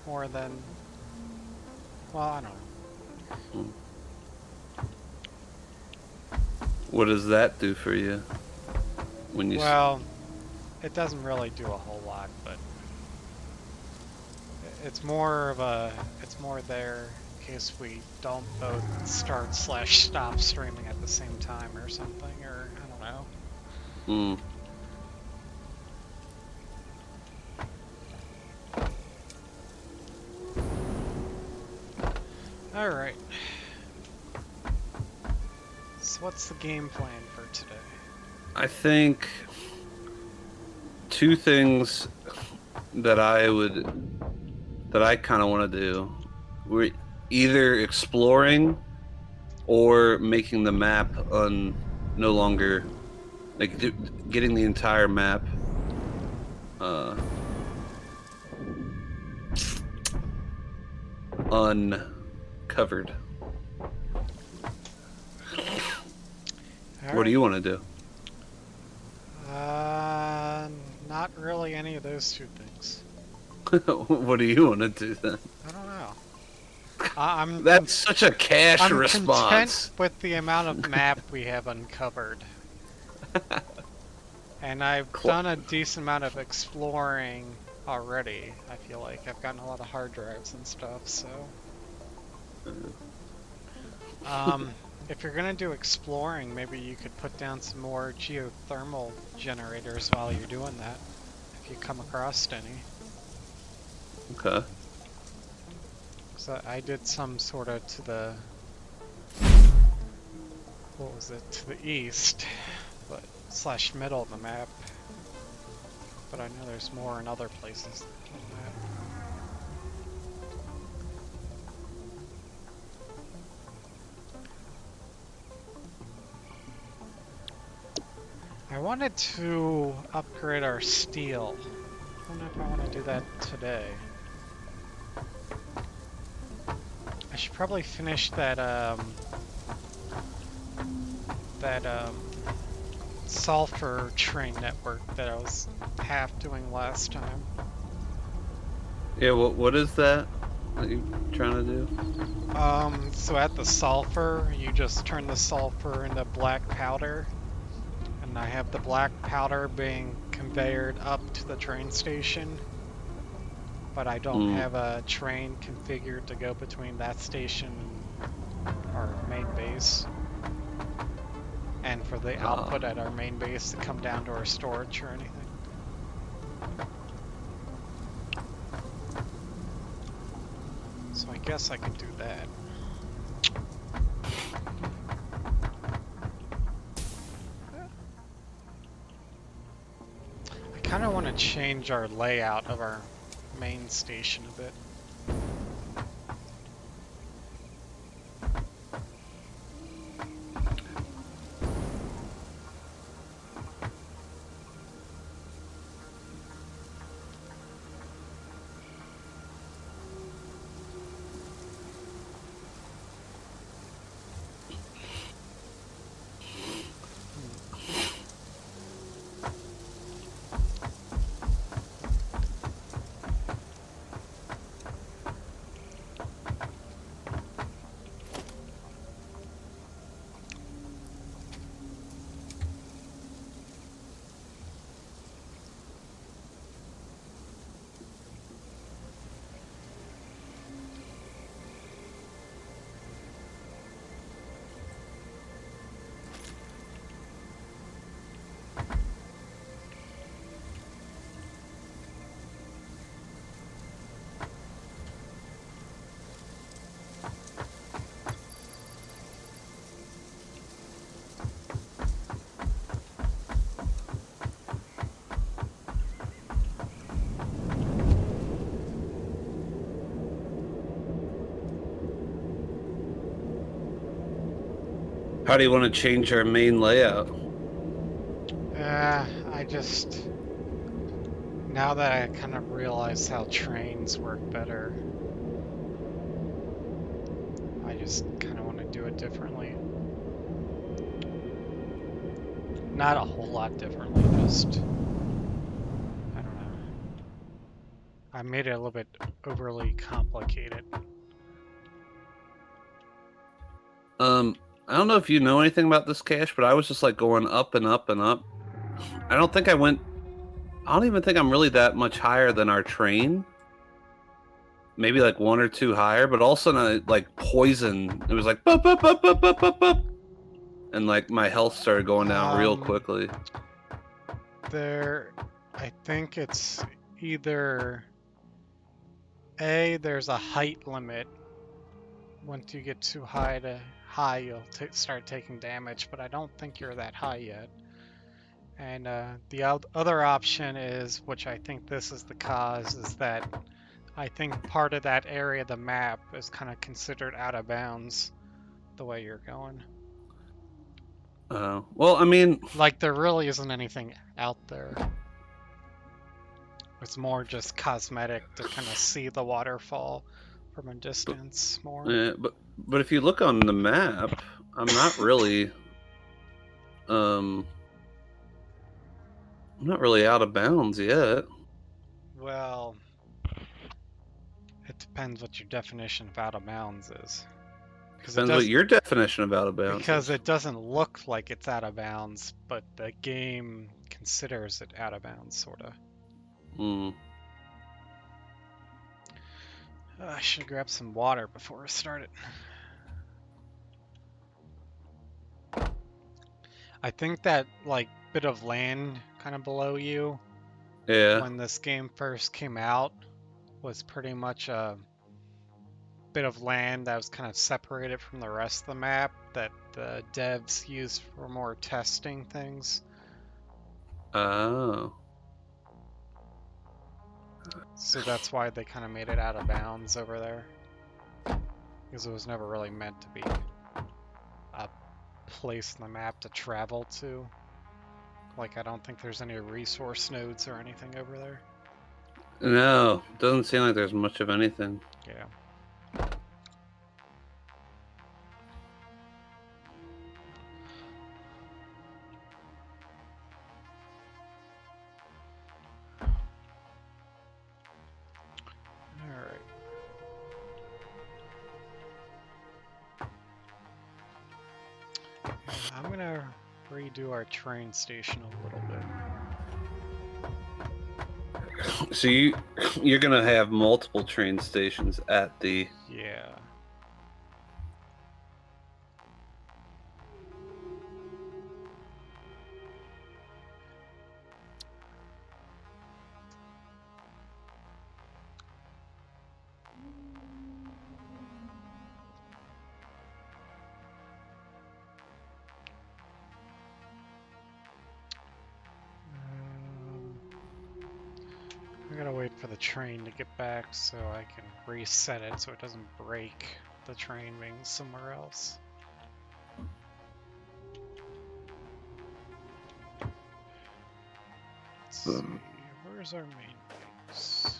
more than... Well, I don't know. What does that do for you? When you Well, it doesn't really do a whole lot, but it's more there in case we don't both start/stop streaming at the same time or something, or I don't know. mm, All right. So what's the game plan for today? I think two things that I kind of want to do. We're either exploring or making the map no longer like getting the entire map uncovered. All What do right. you want to do? Not really any of those two things. What do you want to do then? I don't know. I'm That's such a cash I'm content response. with the amount of map we have uncovered. And I've done a decent amount of exploring already. I feel like I've gotten a lot of hard drives and stuff, so... if you're gonna do exploring, maybe you could put down some more geothermal generators while you're doing that, if you come across any. Okay. So I did some sort of to the... What was it? To the east, but / middle of the map. But I know there's more in other places on the map. I wanted to upgrade our steel. I don't know if I want to do that today. I should probably finish that sulfur train network that I was half doing last time. Yeah. What is that you trying to do? So at the sulfur, you just turn the sulfur into black powder. And I have the black powder being conveyed up to the train station. But I don't have a train configured to go between that station and our main base. And for the output at our main base to come down to our storage or anything. So I guess I could do that. I kind of want to change our layout of our main station a bit. How do you want to change our main layout? I just... Now that I kind of realize how trains work better, I just kind of want to do it differently. Not a whole lot differently, just... I don't know. I made it a little bit overly complicated. I don't know if you know anything about this cache, but I was just like going up and up and up. I don't even think I'm really that much higher than our train. Maybe like one or two higher, but all of a sudden, like poison. It was like, bup, bup, bup, bup, bup, bup, bup. And like my health started going down real quickly. I think it's either there's a height limit. Once you get too high, you'll start taking damage, but I don't think you're that high yet. And the other option is, which I think this is the cause, is that I think part of that area of the map is kind of considered out of bounds the way you're going. Well, I mean, like there really isn't anything out there. It's more just cosmetic to kind of see the waterfall from a distance more. But if you look on the map, I'm not really I'm not really out of bounds yet. Well, it depends what your definition of out of bounds is. Depends what your definition of out of bounds because is. it doesn't look like it's out of bounds, but the game considers it out of bounds, sort of. I should grab some water before I start it. I think that like bit of land kind of below you, when this game first came out, was pretty much a bit of land that was kind of separated from the rest of the map that the devs used for more testing things. Oh. So that's why they kind of made it out of bounds over there. Because it was never really meant to be a place in the map to travel to. Like, I don't think there's any resource nodes or anything over there. No, doesn't seem like there's much of anything. Yeah. Alright. I'm gonna redo our train station a little bit. So you're gonna have multiple train stations at the... Yeah. I gotta wait for the train to get back so I can reset it so it doesn't break the train being somewhere else. Let's see, where's our main base?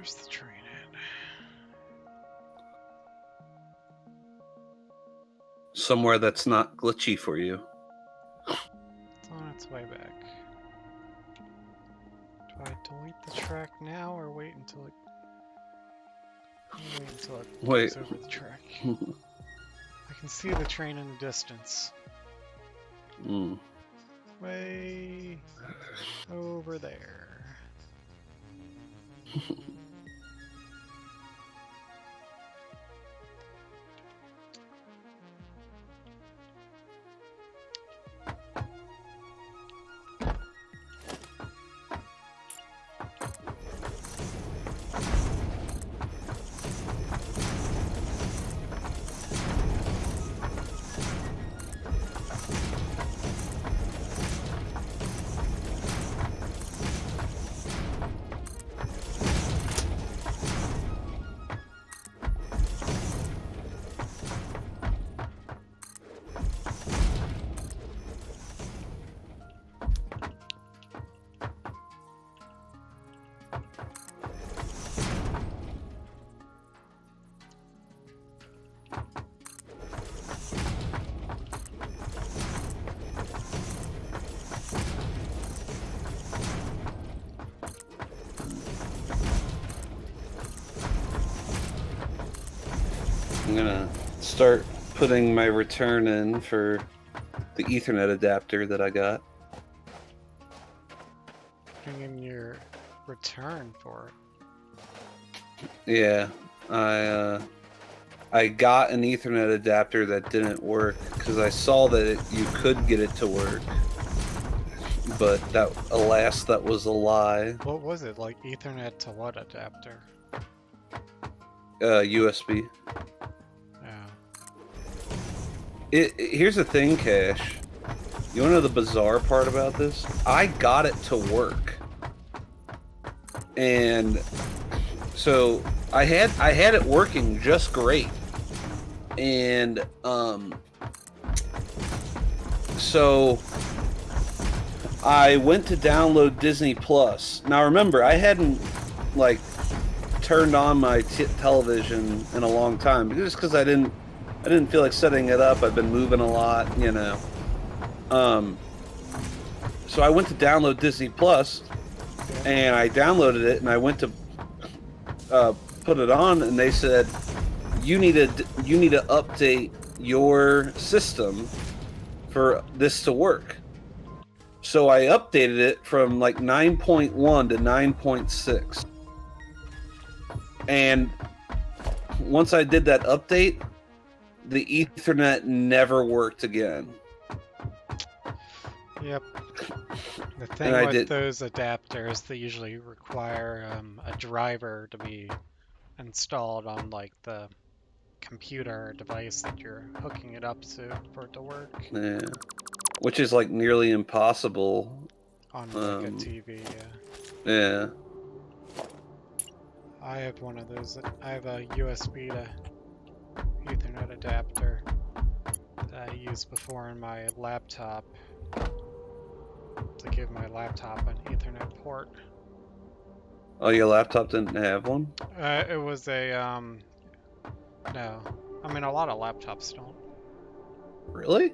Where's the train at? Somewhere that's not glitchy for you. It's on its way back. Do I delete the track now or wait until it... Wait until it goes over the track. I can see the train in the distance. Way over there. I'm gonna start putting my return in for the Ethernet adapter that I got. Putting in your return for it. Yeah, I got an Ethernet adapter that didn't work because I saw that you could get it to work, but alas, that was a lie. What was it? Like Ethernet to what adapter? USB. Yeah. Here's the thing, Cash. You wanna know the bizarre part about this? I got it to work, and so I had it working just great, and so I went to download Disney Plus. Now remember, I hadn't like turned on my television in a long time, just because I didn't feel like setting it up. I've been moving a lot, you know. So I went to download Disney Plus, and I downloaded it, and I went to put it on, and they said you need to update your system for this to work. So I updated it from like 9.1 to 9.6. And once I did that update, the Ethernet never worked again. Yep. The thing with those adapters, they usually require a driver to be installed on like the computer device that you're hooking it up to for it to work. Yeah. Which is like nearly impossible on like a TV. Yeah. Yeah. I have one of those. I have a USB to Ethernet adapter that I used before in my laptop to give my laptop an Ethernet port. Oh, your laptop didn't have one? It was a no. I mean, a lot of laptops don't. Really?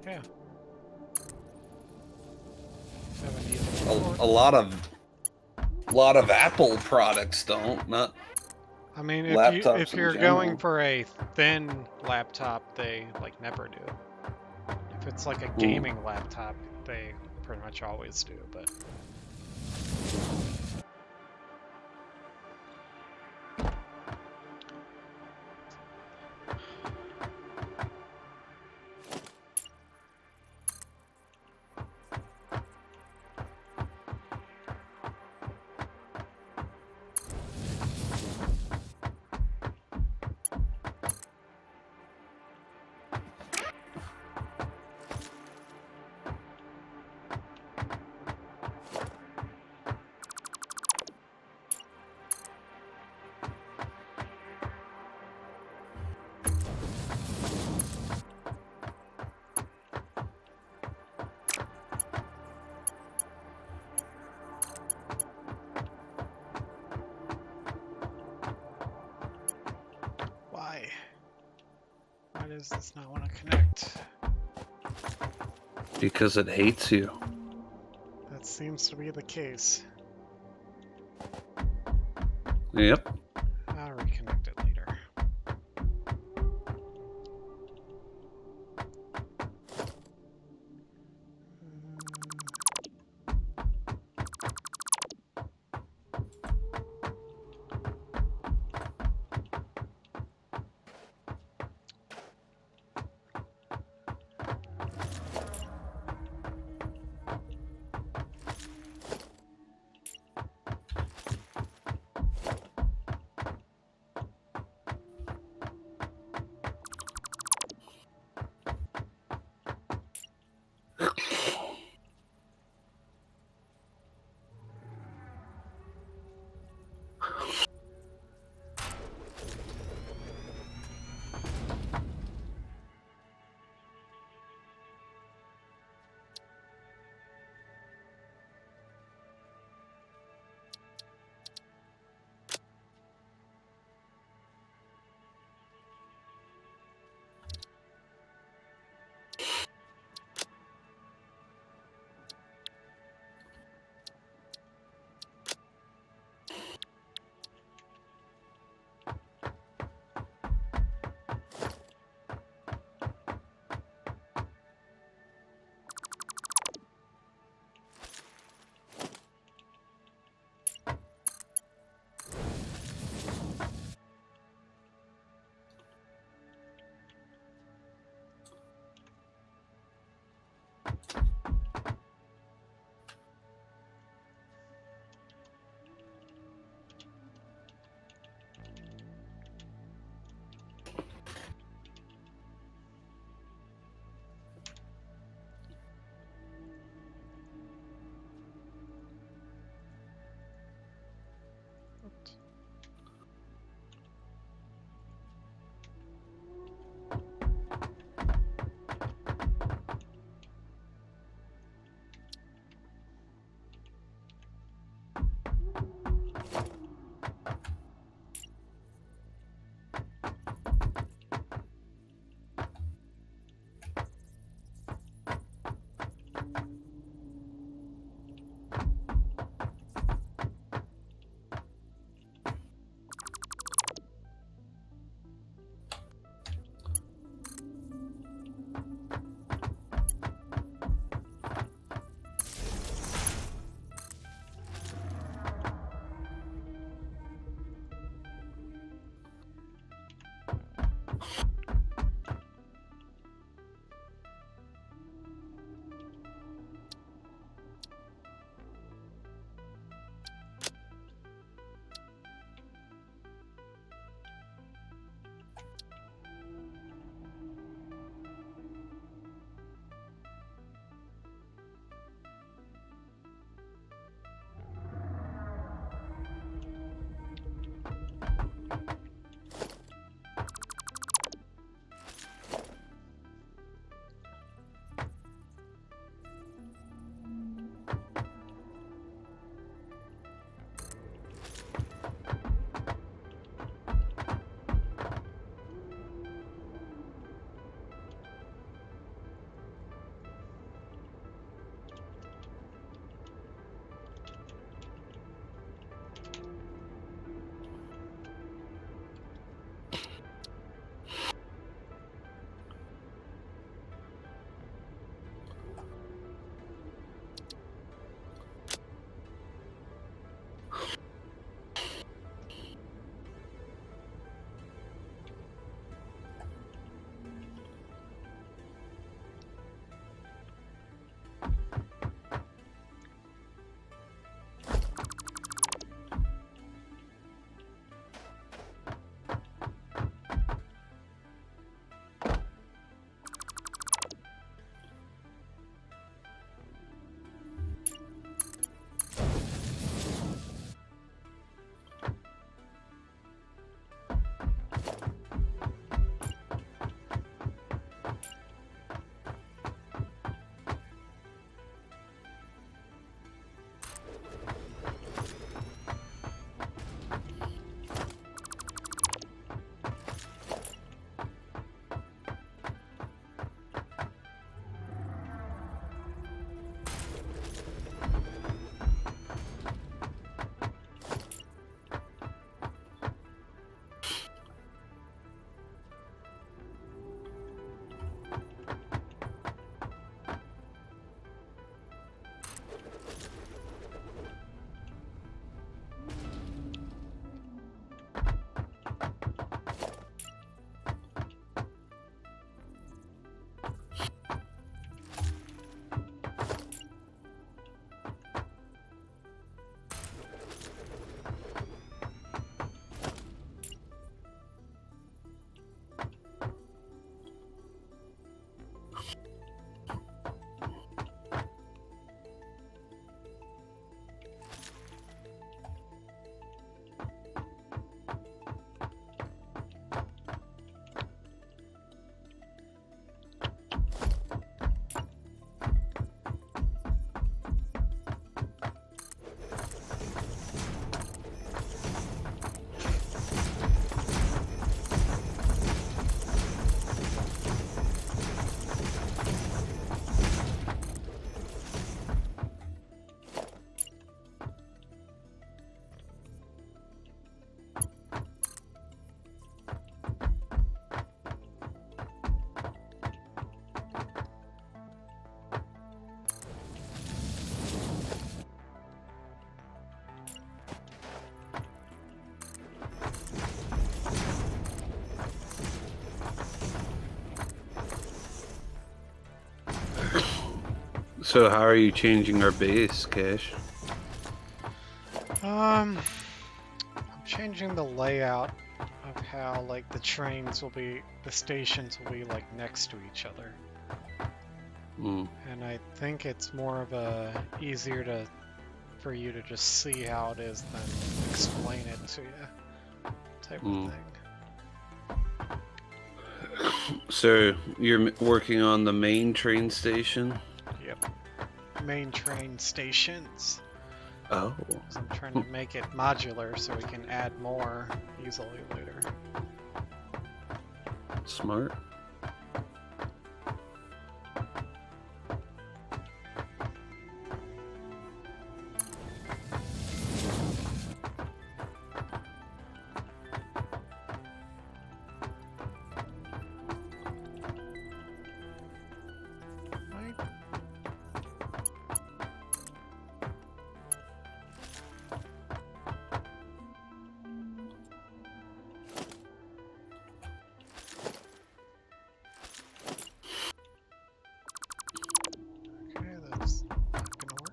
Yeah. A lot of Apple products don't. Not. I mean, laptops if you're going for a thin laptop, they like never do. If it's like a gaming laptop, they pretty much always do. But does this not want to connect? Because it hates you. That seems to be the case. Yep. I'll reconnect it later. So how are you changing our base, Cash? I'm changing the layout of how like the stations will be like next to each other. Mm. And I think it's more of a for you to just see how it is than explain it to you type of thing. So you're working on the main train station? Yep. Main train stations. Oh. So I'm trying to make it modular so we can add more easily later. Smart. Okay, that's not gonna work.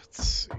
Let's see.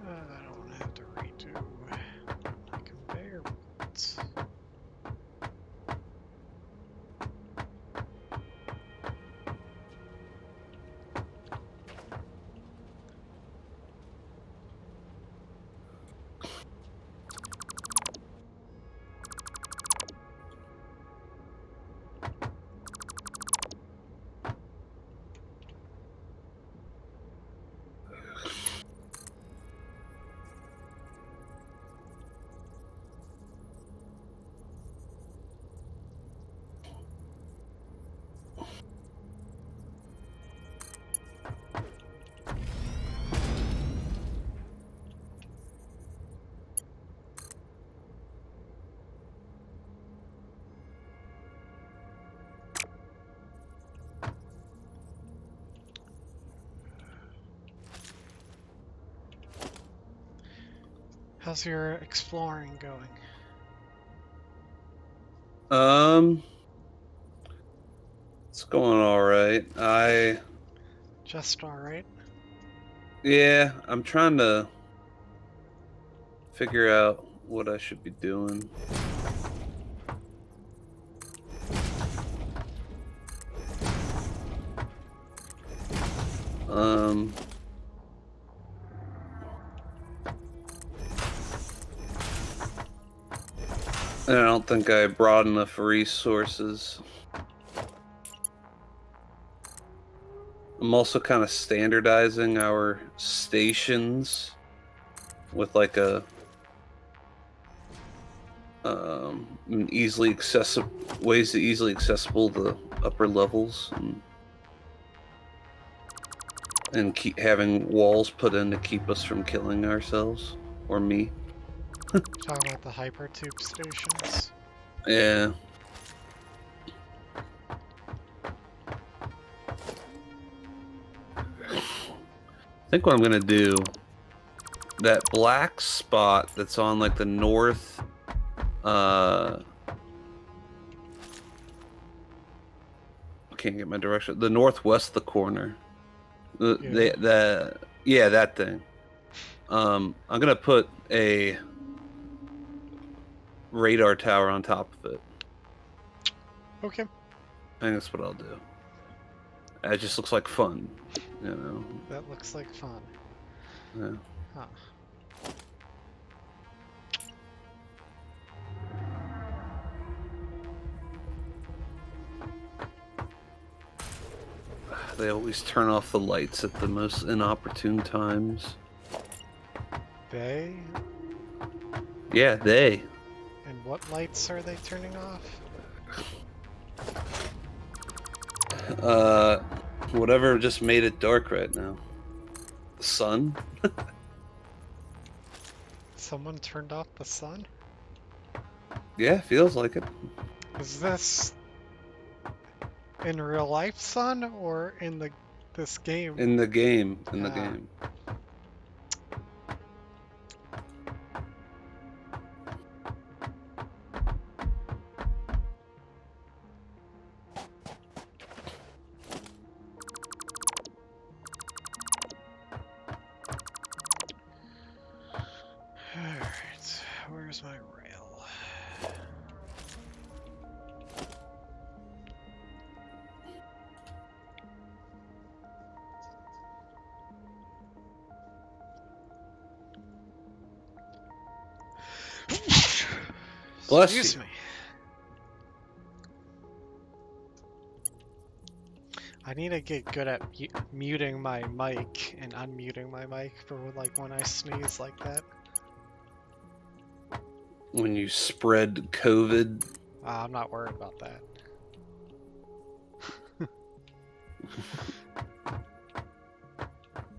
I don't want to have to redo my conveyor belts. How's your exploring going? It's going all right. Just alright. Yeah, I'm trying to figure out what I should be doing. I don't think I brought enough resources. I'm also kind of standardizing our stations with like a easily accessible ways to easily accessible the upper levels, and keep having walls put in to keep us from killing ourselves or me. Talking about the hypertube stations. Yeah. I think what I'm gonna do, that black spot that's on like the north, I can't get my direction. The northwest of the corner. Yeah, that thing. I'm gonna put a radar tower on top of it. Okay. I think that's what I'll do. It just looks like fun, you know. That looks like fun. Yeah. Huh. They always turn off the lights at the most inopportune times. They? Yeah, they. And what lights are they turning off? Whatever just made it dark right now. The sun? Someone turned off the sun? Yeah, feels like it. Is this in real life sun or in this game? In the game. In the game. Alright, where's my rail? Bless Excuse you. me. I need to get good at muting my mic and unmuting my mic for like when I sneeze like that. When you spread COVID. I'm not worried about that.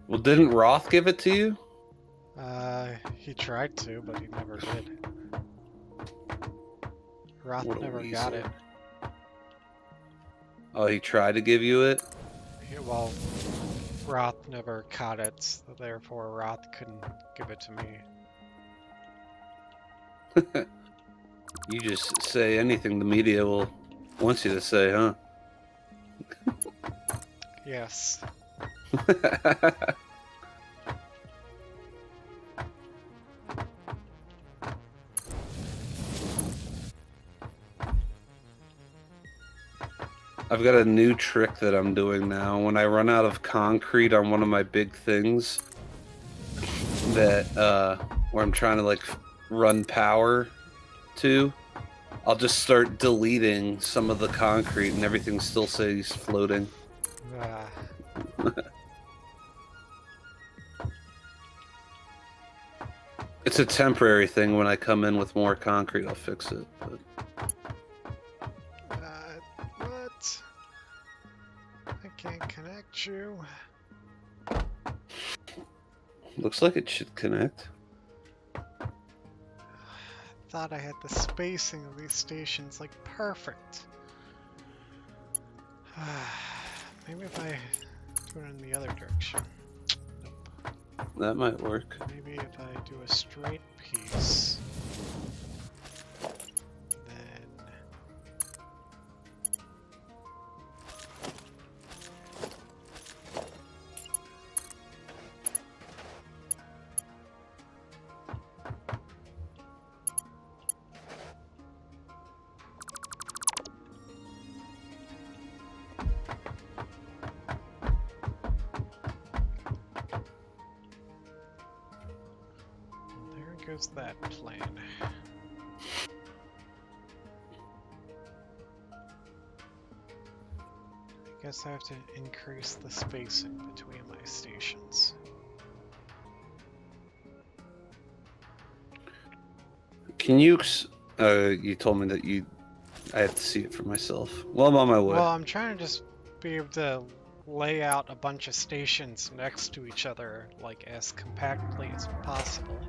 Well, didn't Roth give it to you? He tried to, but he never did. Roth What a never weasel. got it. Oh, he tried to give you it? Well, Roth never caught it, so therefore Roth couldn't give it to me. You just say anything the media wants you to say, huh? Yes. I've got a new trick that I'm doing now. When I run out of concrete on one of my big things that where I'm trying to like run power to, I'll just start deleting some of the concrete and everything still stays floating. It's a temporary thing. When I come in with more concrete, I'll fix it. But... what? I can't connect you. Looks like it should connect. Thought I had the spacing of these stations like perfect. Maybe if I do it in the other direction. That might work. Maybe if I do a straight piece, then goes that plan. I guess I have to increase the spacing between my stations. Can you? You told me that I have to see it for myself. Well, I'm on my way. Well, I'm trying to just be able to lay out a bunch of stations next to each other, like as compactly as possible.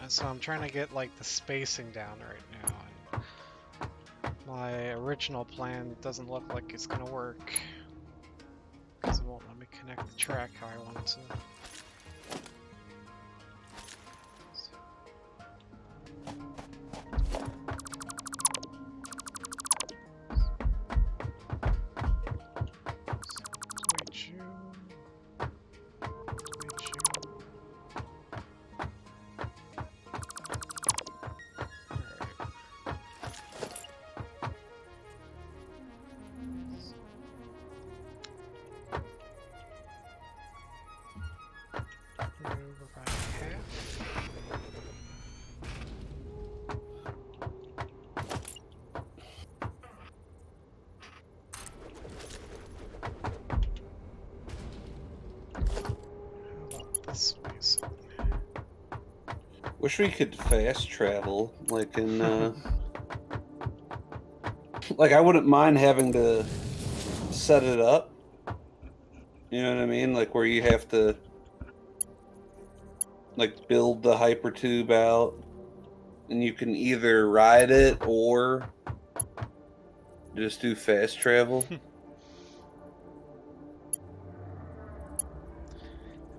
So I'm trying to get like the spacing down right now. And my original plan doesn't look like it's gonna work because it won't let me connect the track how I want it to. Wish we could fast travel, like in, like I wouldn't mind having to set it up. You know what I mean? Like where you have to, like, build the hypertube out, and you can either ride it or just do fast travel.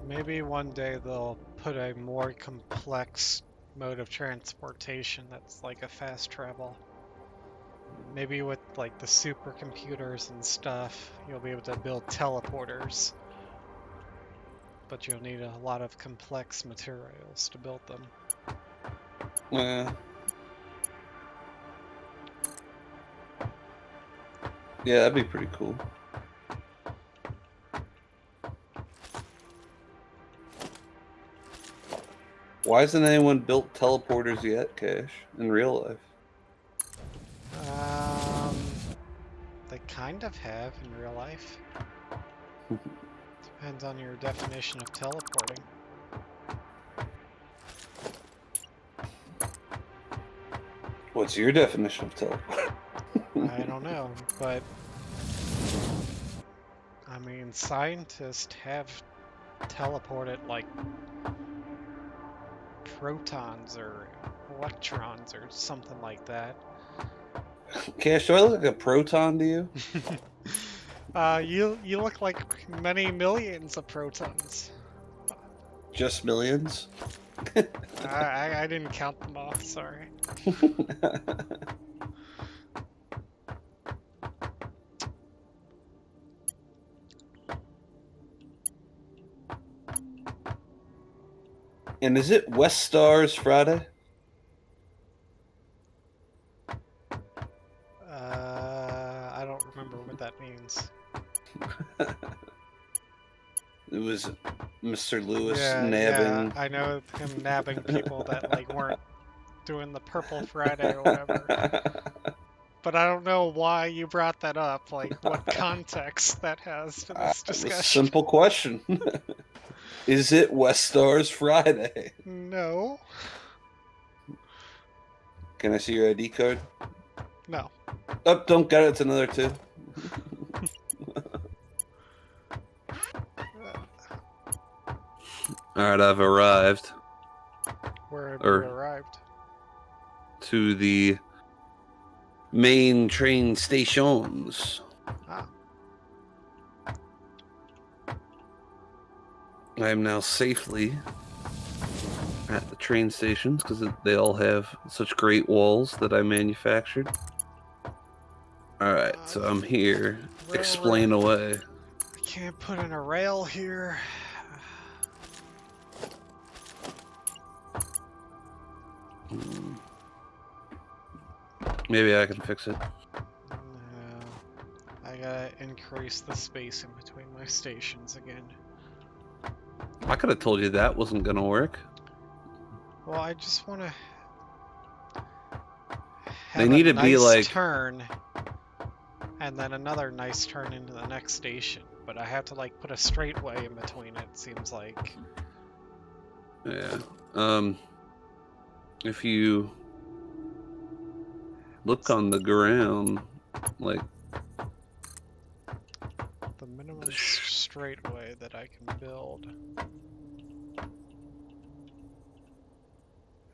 Maybe one day they'll put a more complex mode of transportation that's like a fast travel. Maybe with like the supercomputers and stuff, you'll be able to build teleporters. But you'll need a lot of complex materials to build them. Yeah, that'd be pretty cool. Why hasn't anyone built teleporters yet, Cash, in real life? They kind of have in real life. Depends on your definition of teleporting. What's your definition of teleport? I don't know, but I mean, scientists have teleported like protons or electrons or something like that. Cash, do I look like a proton to you? You look like many millions of protons. Just millions? I didn't count them off, sorry. And is it West Stars Friday? I don't remember what that means. It was Mr. Lewis nabbing. Yeah, I know him nabbing people that like weren't doing the Purple Friday or whatever. But I don't know why you brought that up, like what context that has to this discussion. Simple question. Is it West Stars Friday? No. Can I see your ID card? No. Oh, don't get it. It's another 2. Alright, I've arrived. Where have you arrived? To the main train stations. Ah. I am now safely at the train stations because they all have such great walls that I manufactured. Alright, so I'm here. Explain away. I can't put in a rail here. Maybe I can fix it. No. I gotta increase the spacing between my stations again. I could have told you that wasn't gonna work. Well, I just want to They have a need to be nice like, turn and then another nice turn into the next station. But I have to like put a straightway in between it, seems like. yeah. If you look on the ground, like The minimum straightway that I can build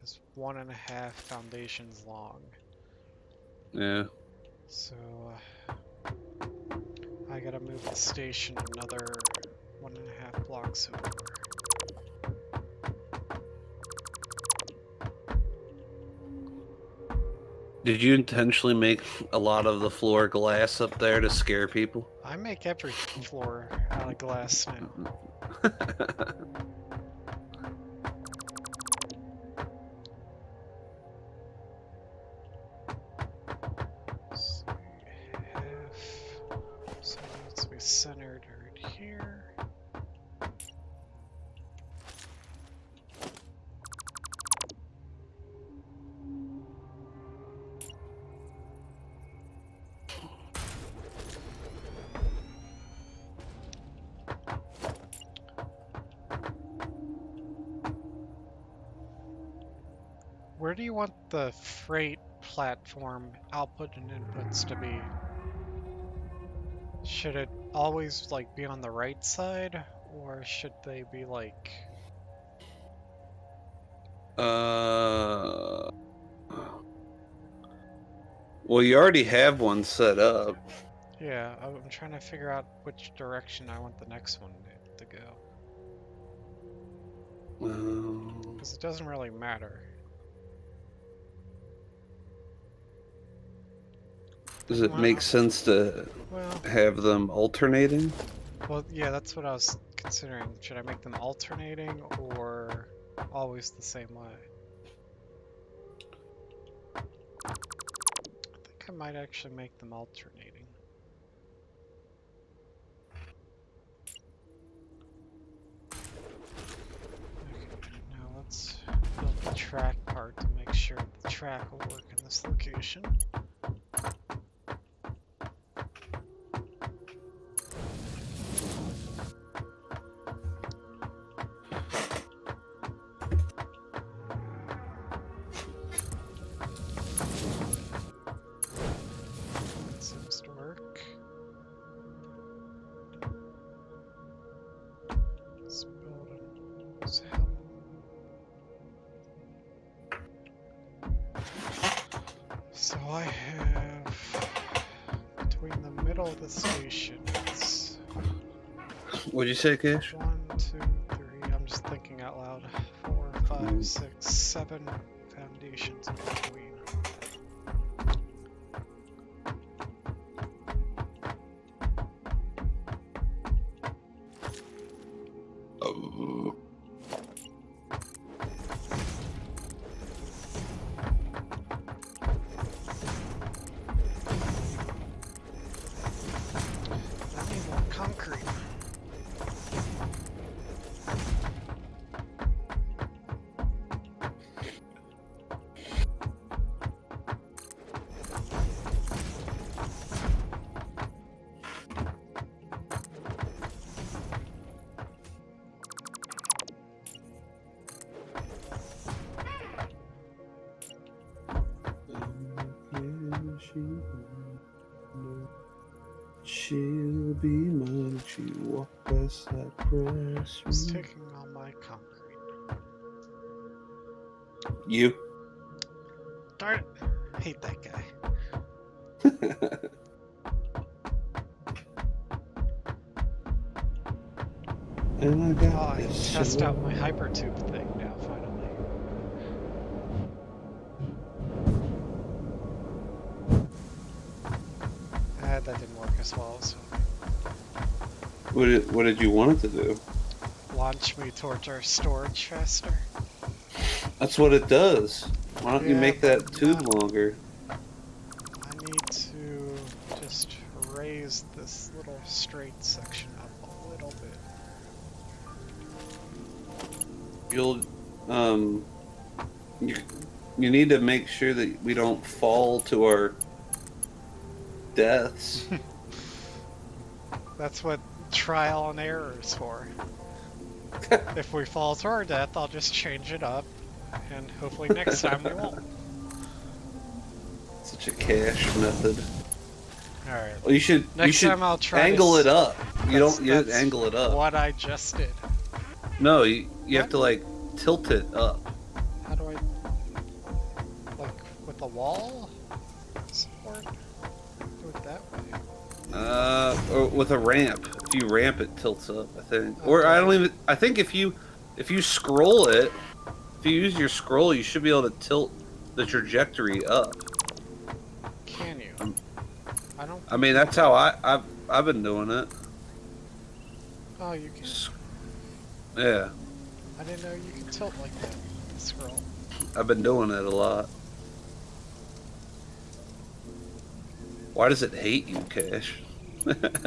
is 1.5 foundations long. yeah. So I gotta move the station another 1.5 blocks over. Did you intentionally make a lot of the floor glass up there to scare people? I make every floor out of glass now. So it needs to be centered right here. Where do you want the freight platform output and inputs to be? Should it always like be on the right side, or should they be like... Well, you already have one set up. Yeah, I'm trying to figure out which direction I want the next one to go. Because it doesn't really matter. Does it make sense to have them alternating? Well, yeah, that's what I was considering. Should I make them alternating or always the same way? I think I might actually make them alternating. Okay, now let's build the track part to make sure the track will work in this location. Seems to work. Let's build it. So I have between the middle of the stations. What'd you say, Cash? 1, 2, 3. I'm just thinking out loud. 4, 5, 6, 7 foundations in between. I need more concrete. She'll be mine if she walk past that press. Who's taking all my concrete? You. Darn it! I hate that guy. And I got I can test out my hypertube thing now, finally. That didn't work as well as hoping. What did you want it to do? Launch me towards our storage faster. That's what it does. Why don't you make that tube longer? I need to just raise this little straight section up a little bit. you'll you, you need to make sure that we don't fall to our deaths. That's what trial and error is for. If we fall to our death, I'll just change it up, and hopefully next time we won't. Such a cash method. Alright. Well, you should Time I'll try angle it up. You That's didn't angle it up. what I just did. No, you have to like tilt it up. How do I... Like, with the wall? Support? Do it that way. Or with a ramp. If you ramp, it tilts up, I think. Okay. Or I don't even. I think if you scroll it, if you use your scroll, you should be able to tilt the trajectory up. Can you? I don't... I mean, that's how I've been doing it. Oh, you can... Yeah, I didn't know you could tilt like that. Scroll. I've been doing it a lot. Why does it hate you, Cash? Come on.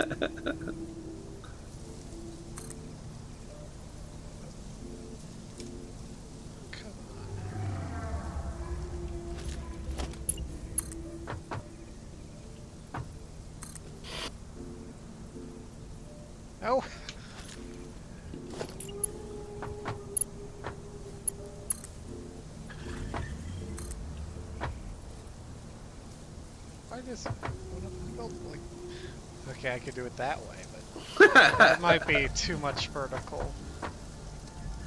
Oh! I just want to build like... Okay, I could do it that way, but that might be too much vertical.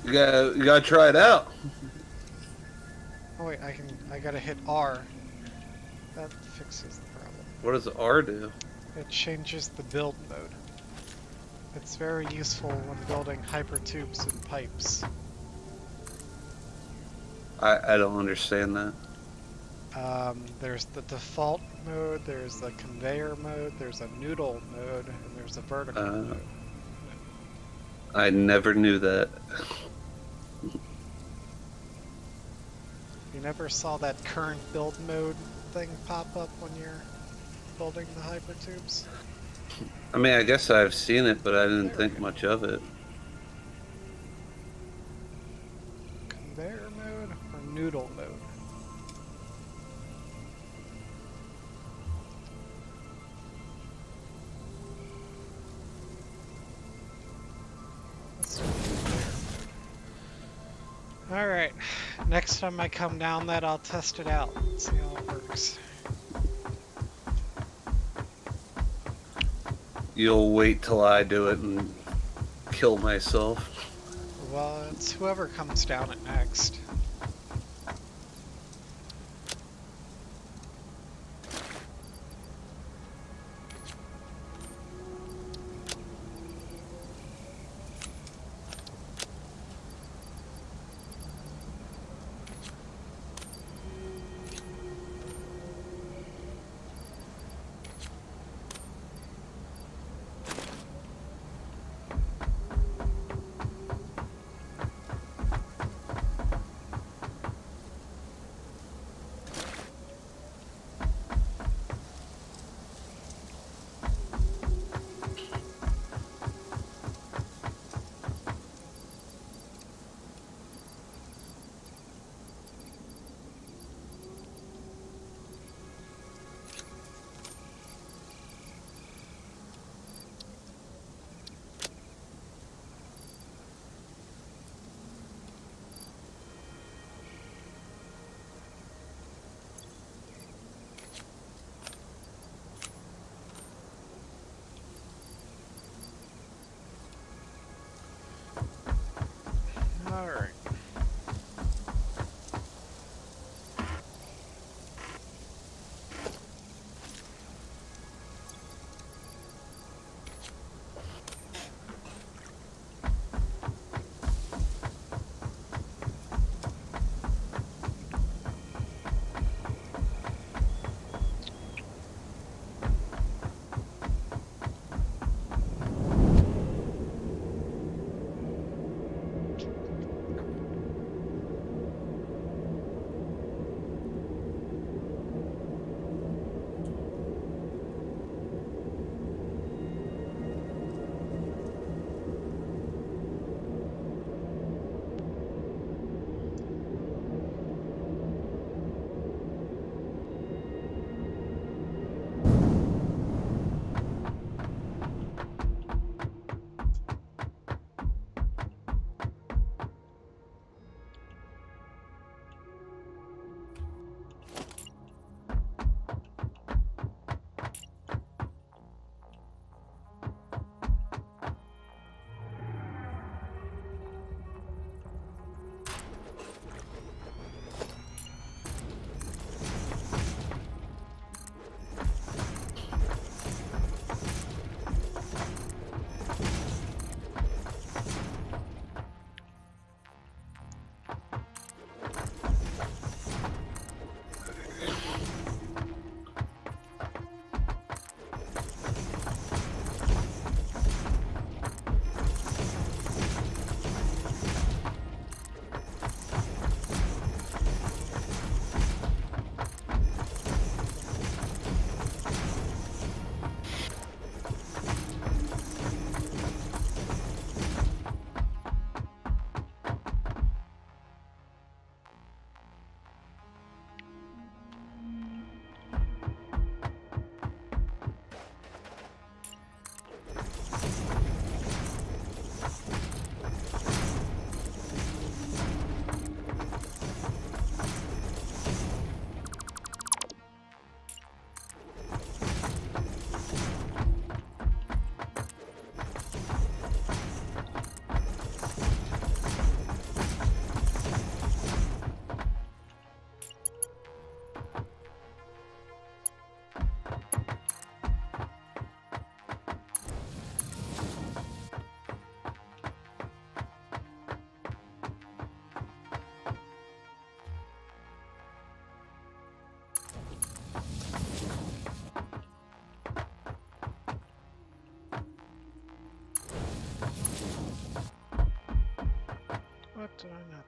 You gotta try it out. Oh wait, I gotta hit R. That fixes the problem. What does R do? It changes the build mode. It's very useful when building hypertubes and pipes. I don't understand that. There's the default mode, there's the conveyor mode, there's a noodle mode, and there's a vertical mode. I never knew that. You never saw that current build mode thing pop up when you're building the hypertubes? I mean, I guess I've seen it, but I didn't think much of it. Conveyor mode or noodle mode? Alright, next time I come down that, I'll test it out, see how it works. You'll wait till I do it and kill myself. Well, it's whoever comes down it next.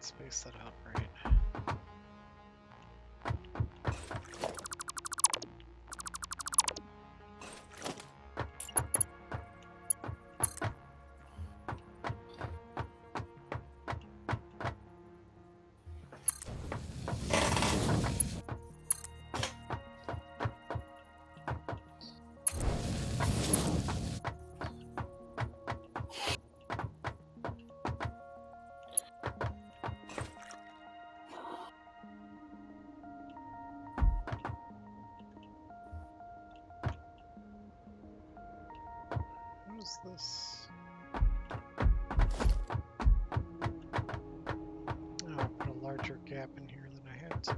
space that out right. What is this? Oh, I put a larger gap in here than I had to.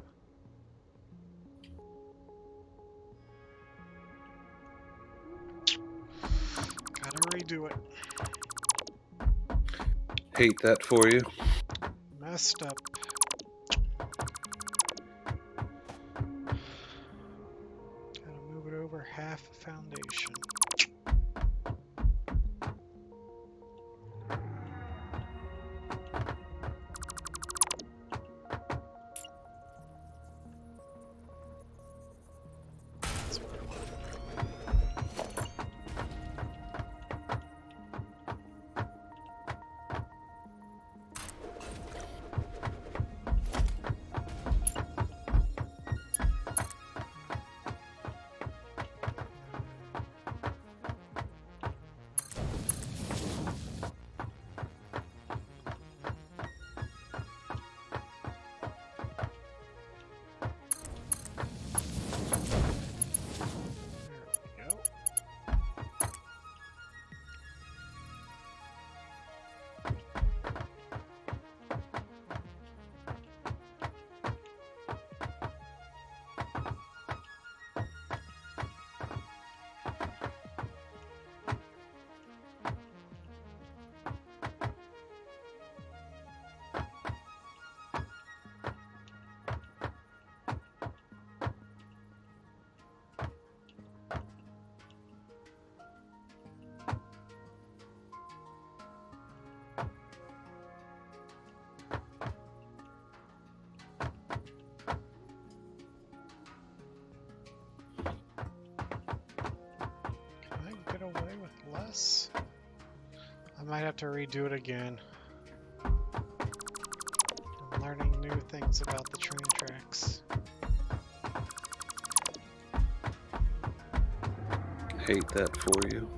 Gotta redo it. Hate that for you. Messed up. Gotta move it over half a foundation. That's what I want. There we go. Can I get away with less? I might have to redo it again. I'm learning new things about the train tracks. Hate that for you.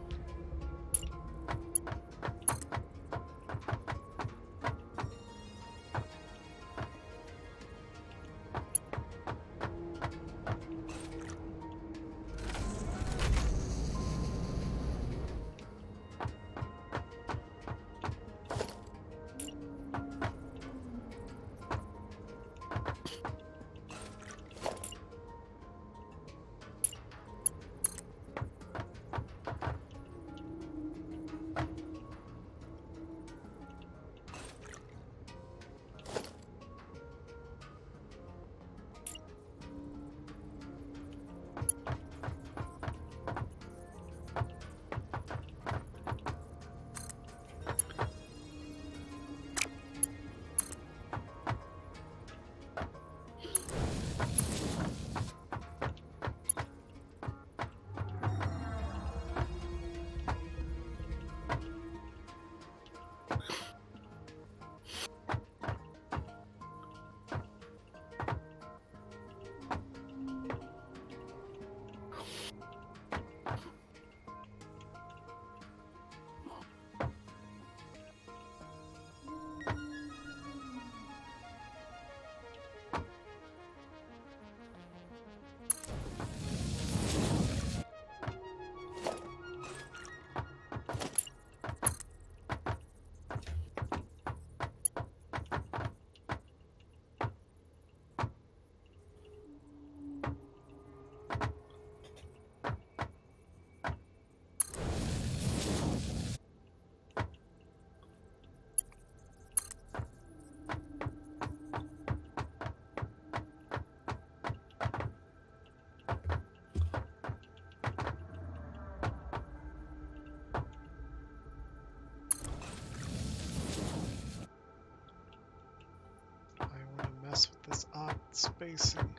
spacing.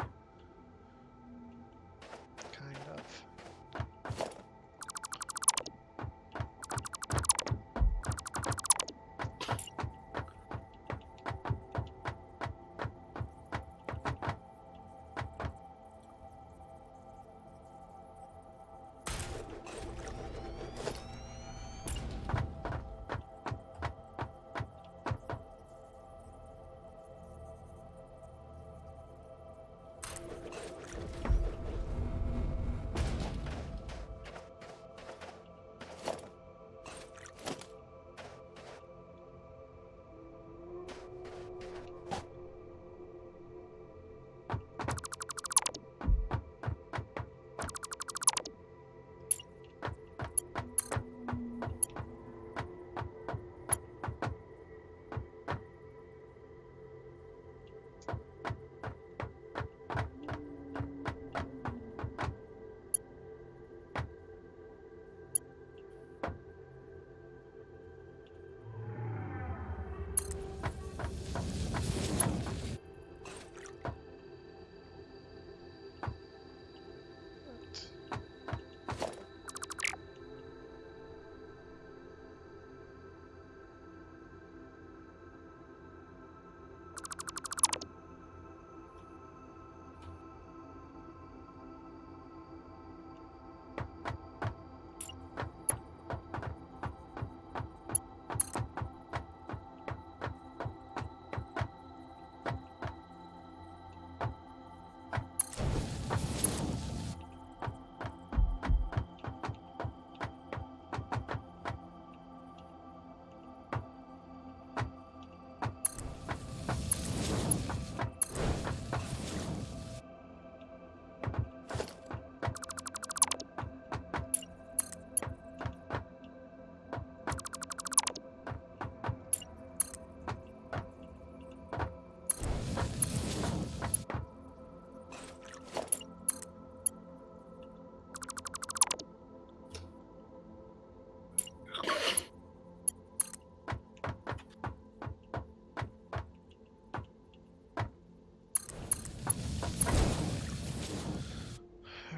Kind of.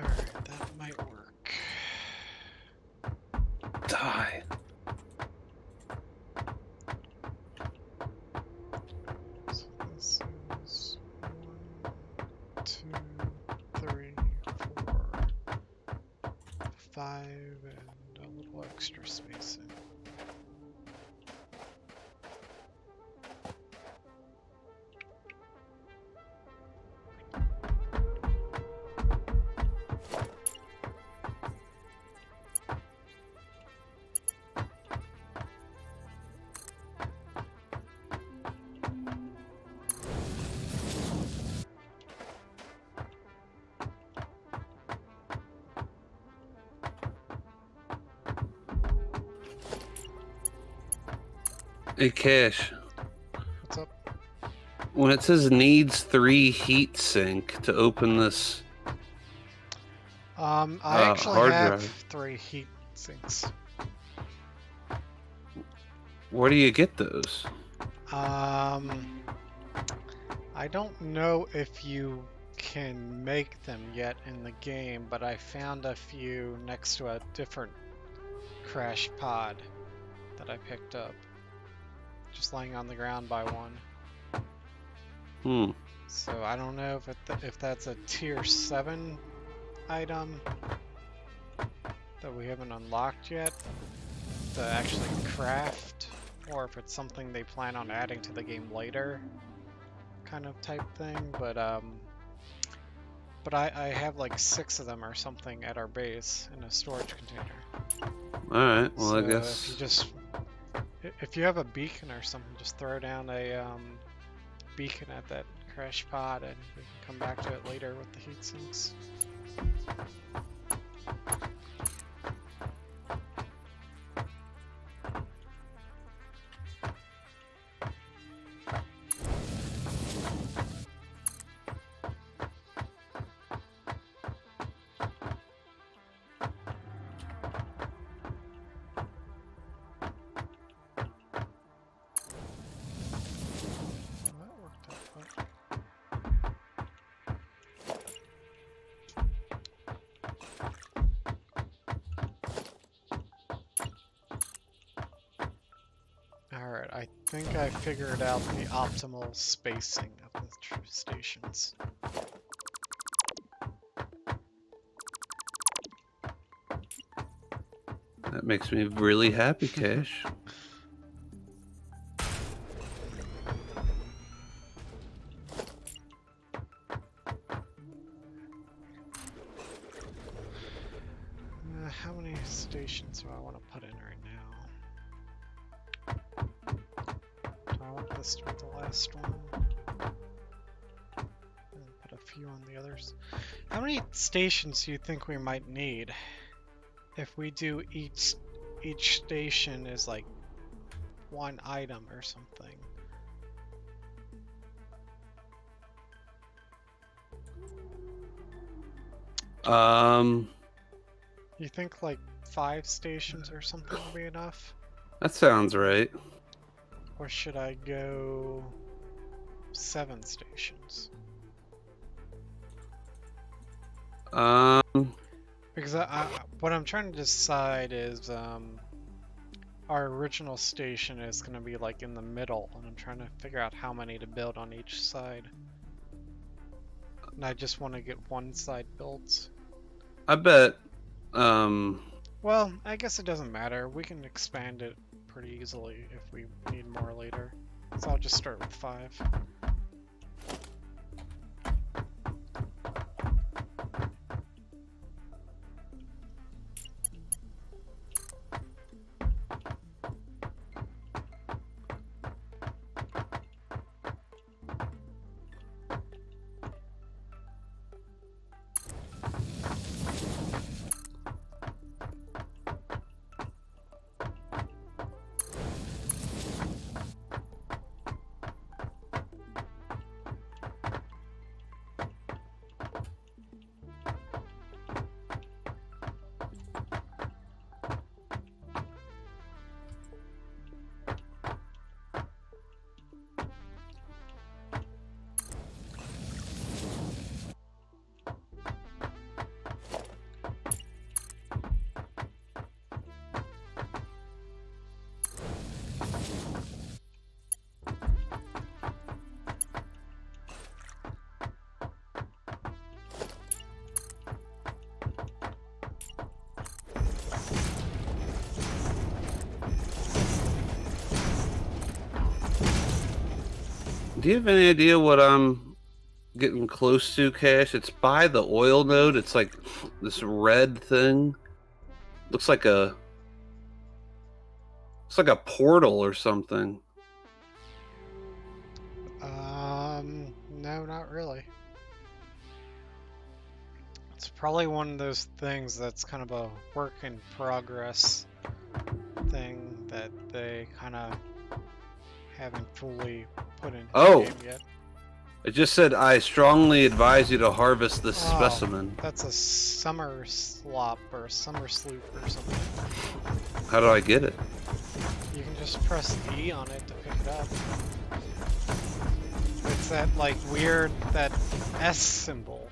Alright, that might work. Die. So this is 1, 2, 3, 4, 5, and a little extra spacing. Hey, Cash. What's up? When it says needs 3 heat sink to open this I actually hard have drive, 3 heat sinks. where do you get those? I don't know if you can make them yet in the game, but I found a few next to a different crash pod that I picked up. Just laying on the ground by one. So I don't know if that's a tier 7 item that we haven't unlocked yet to actually craft, or if it's something they plan on adding to the game later, kind of type thing. But I have like 6 of them or something at our base in a storage container. Alright, well, So I guess. if you have a beacon or something, just throw down a beacon at that crash pod, and we can come back to it later with the heat sinks. Well, that worked out well. Alright, I think I figured out the optimal spacing of the stations. That makes me really happy, Cash. How many stations do I want to put in right now? Do I want this to be the last one? And put a few on the others. How many stations do you think we might need? If we do each station is like one item or something. You think like 5 stations or something will be enough? That sounds right. Or should I go 7 stations? Because what I'm trying to decide is our original station is going to be like in the middle, and I'm trying to figure out how many to build on each side. And I just want to get one side built. I bet. Well, I guess it doesn't matter. We can expand it pretty easily if we need more later. So I'll just start with 5. Do you have any idea what I'm getting close to, Cash? It's by the oil node. It's like this red thing. Looks like a portal or something. No, not really. It's probably one of those things that's kind of a work in progress thing that they kind of haven't fully put into the game yet. It just said, I strongly advise you to harvest this specimen. That's a summer slop or a summer sloop or something. How do I get it? You can just press E on it to pick it up. It's that like weird, that S symbol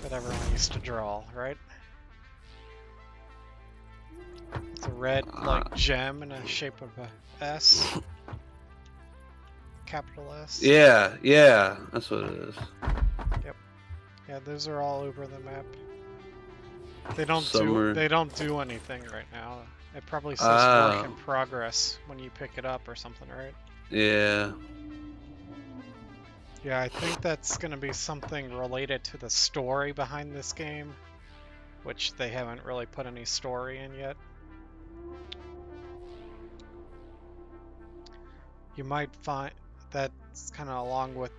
that everyone used to draw, right? It's a red like gem in the shape of a S. Capital S. Yeah, that's what it is. Yep. Yeah, those are all over the map. They don't do anything right now. It probably says work in progress when you pick it up or something, right? Yeah. Yeah, I think that's gonna be something related to the story behind this game, which they haven't really put any story in yet. You might find that's kind of along with.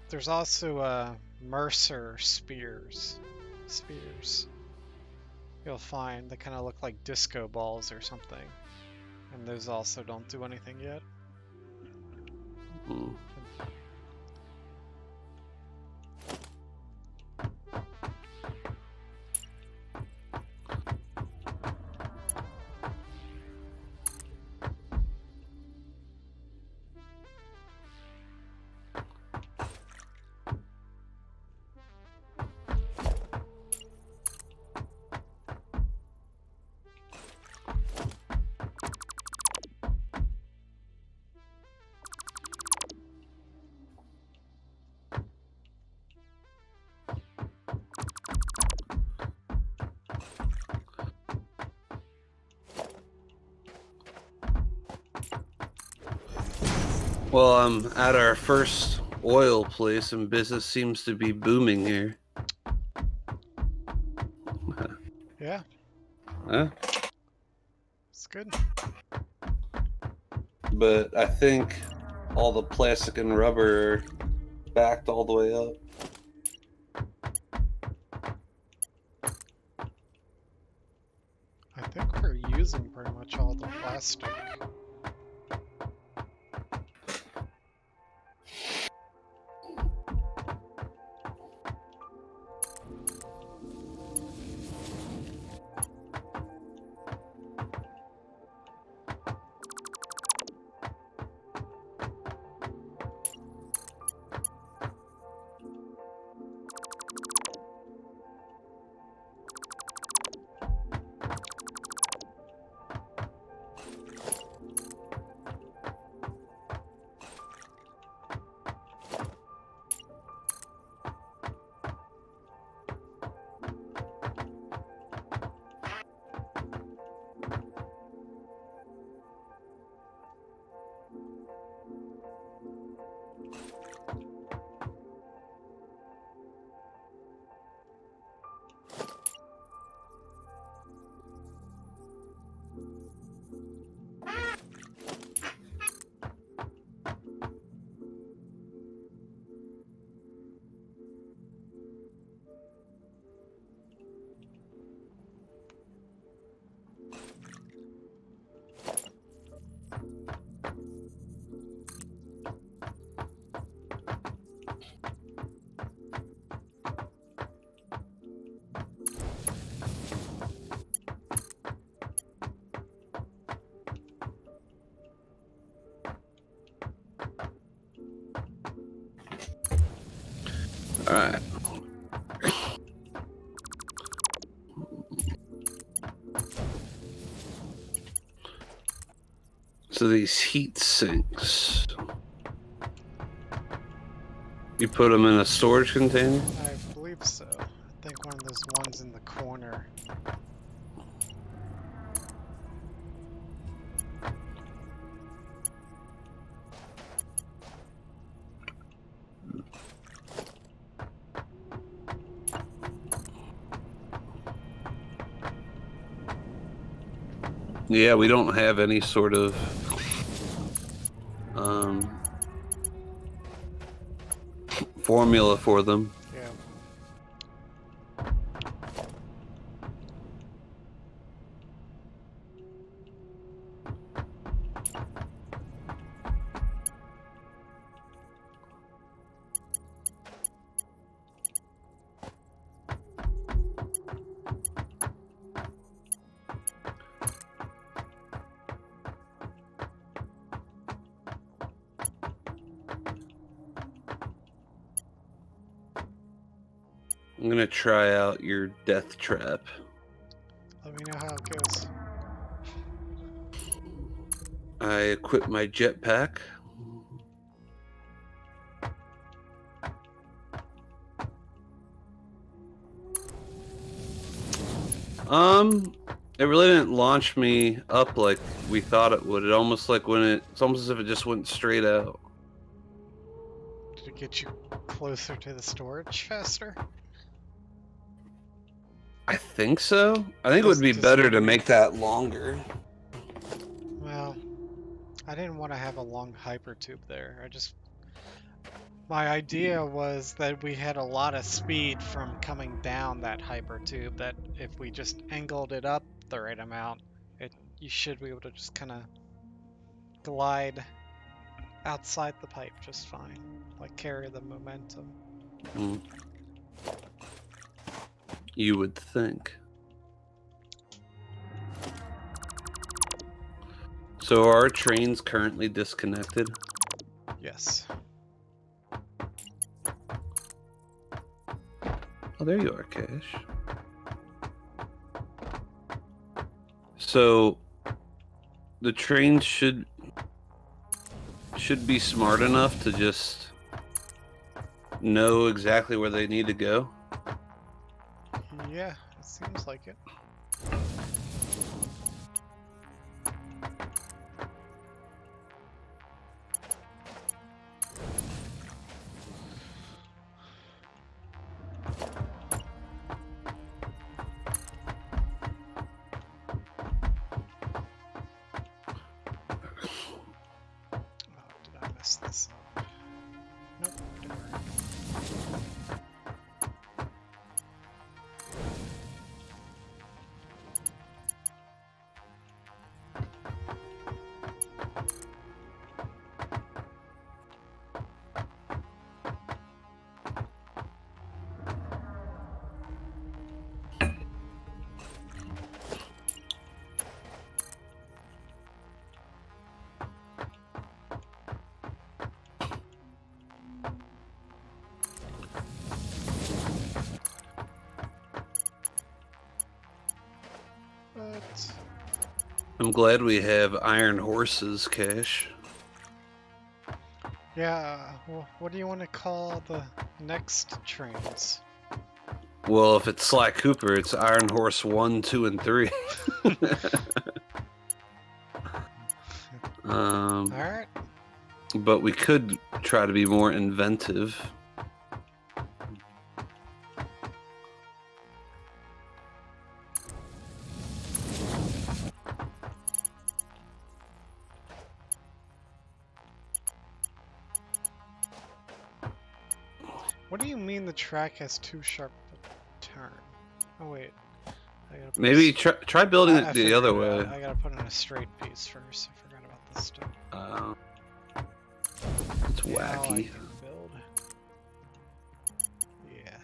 There's also Mercer spears. You'll find they kind of look like disco balls or something, and those also don't do anything yet. Well, I'm at our first oil place, and business seems to be booming here. Yeah, Huh? it's good. But I think all the plastic and rubber are backed all the way up. I think we're using pretty much all the plastic. All right. So these heat sinks, you put them in a storage container? I believe so. I think one of those ones in the corner. Yeah, we don't have any sort of formula for them. Yeah. I'm gonna try out your death trap. Let me know how it goes. I equip my jetpack. It really didn't launch me up like we thought it would. It's almost as if it just went straight out. Did it get you closer to the storage faster? I think so. I think it would be better to make that longer. Well, I didn't want to have a long hyper tube there. My idea was that we had a lot of speed from coming down that hyper tube, that if we just angled it up the right amount, you should be able to just kind of glide outside the pipe just fine, like carry the momentum. Mm. You would think. So are our trains currently disconnected? Yes. Oh, there you are, Cash. So the trains should be smart enough to just know exactly where they need to go. Yeah, it seems like it. I'm glad we have Iron Horses, Cash. Yeah, well, what do you want to call the next trains? Well, if it's Sly Cooper, it's Iron Horse 1, 2, and 3. Alright. But we could try to be more inventive. What do you mean the track has too sharp a turn? Oh wait. I gotta put Maybe try building it the other way. I gotta put in a straight piece first. I forgot about this stuff. It's Now I wacky. can build. Yeah.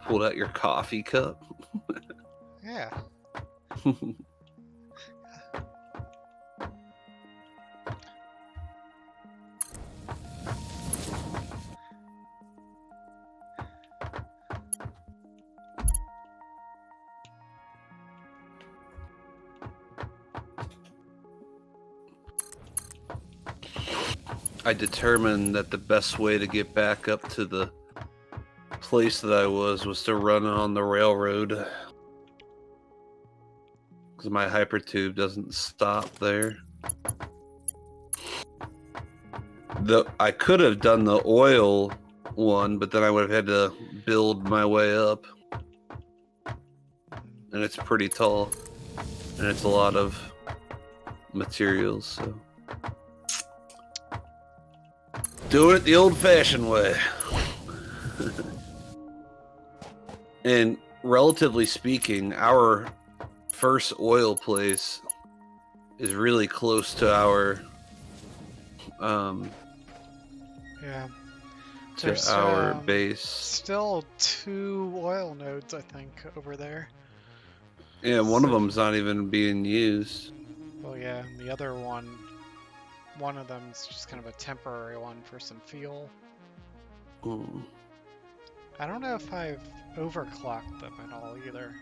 Pulled out your coffee cup. Yeah. I determined that the best way to get back up to the place that I was to run on the railroad. Because my hypertube doesn't stop there. I could have done the oil one, but then I would have had to build my way up. And it's pretty tall. And it's a lot of materials, so. Doing it the old-fashioned way. And relatively speaking, our first oil place is really close to our Yeah. to There's our base. still 2 oil nodes, I think, over there. Yeah, one of them's not even being used. Well, yeah, and the other one of them's just kind of a temporary one for some fuel. Mm. I don't know if I've overclocked them at all either.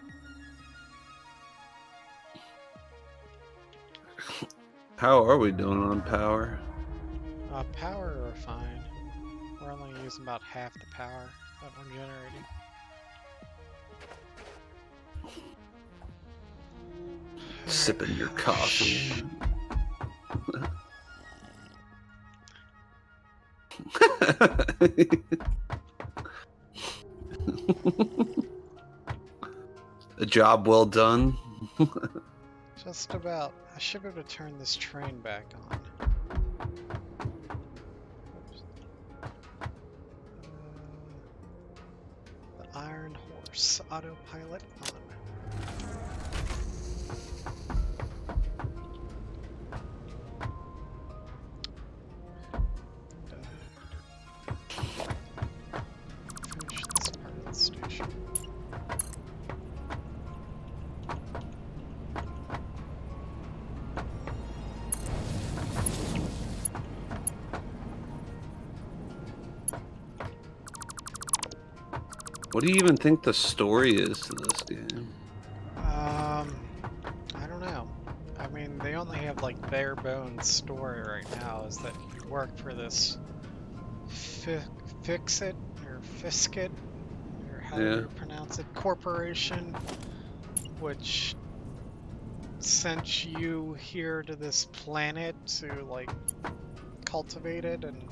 How are we doing on power? Power are fine. We're only using about half the power that we're generating. Sipping your coffee. A job well done. Just about. I should be able to turn this train back on. Oops. The Iron Horse autopilot on. Finish this part of the station. What do you even think the story is to this game? I don't know. I mean, they only have like bare bones story right now. Is that you work for this Fix-It or Fiskit or how do you pronounce it? Corporation, which sent you here to this planet to like cultivate it and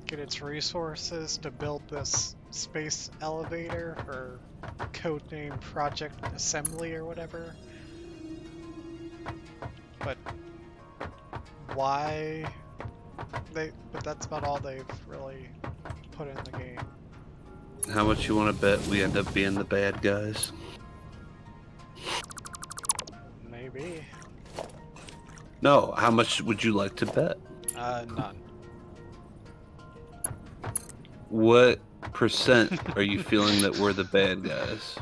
get its resources to build this space elevator, or codename Project Assembly or whatever. But why but that's about all they've really put in the game. How much you want to bet we end up being the bad guys? Maybe. No, how much would you like to bet? None. What percent are you feeling that we're the bad guys?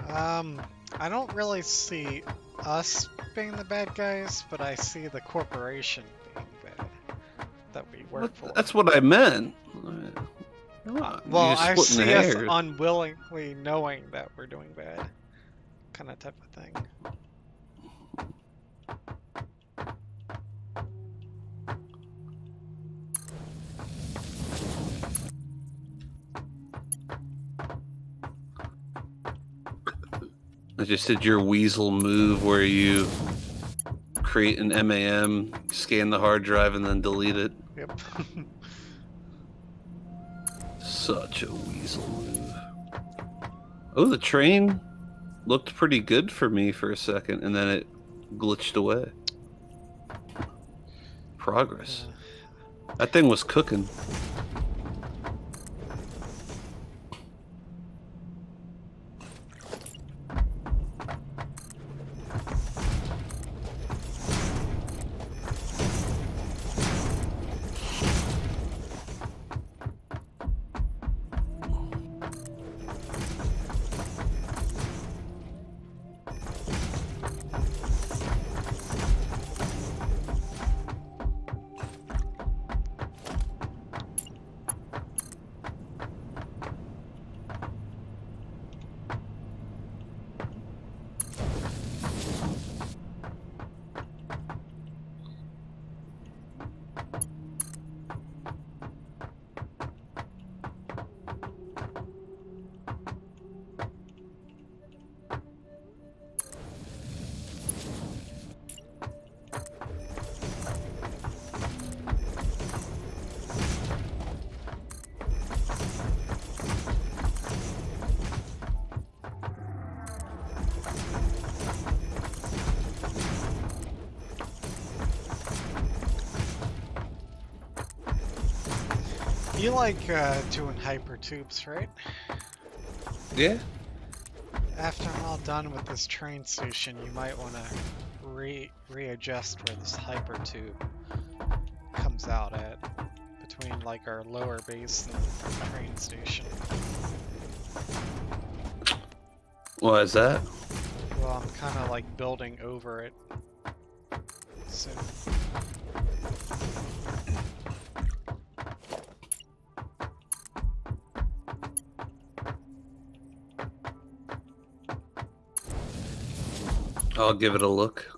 I don't really see us being the bad guys, but I see the corporation being bad that we work for. That's what I meant. Well, You're I splitting see us hairs. unwillingly knowing that we're doing bad. Kind of type of thing. I just did your weasel move where you create an MAM, scan the hard drive, and then delete it. Yep. Such a weasel move. Oh, the train looked pretty good for me for a second, and then it glitched away. Progress. That thing was cooking. You like doing hypertubes, right? Yeah. After I'm all done with this train station, you might want to readjust where this hypertube comes out at, between like our lower base and the train station. Why is that? Well, I'm kind of like building over it. So. I'll give it a look.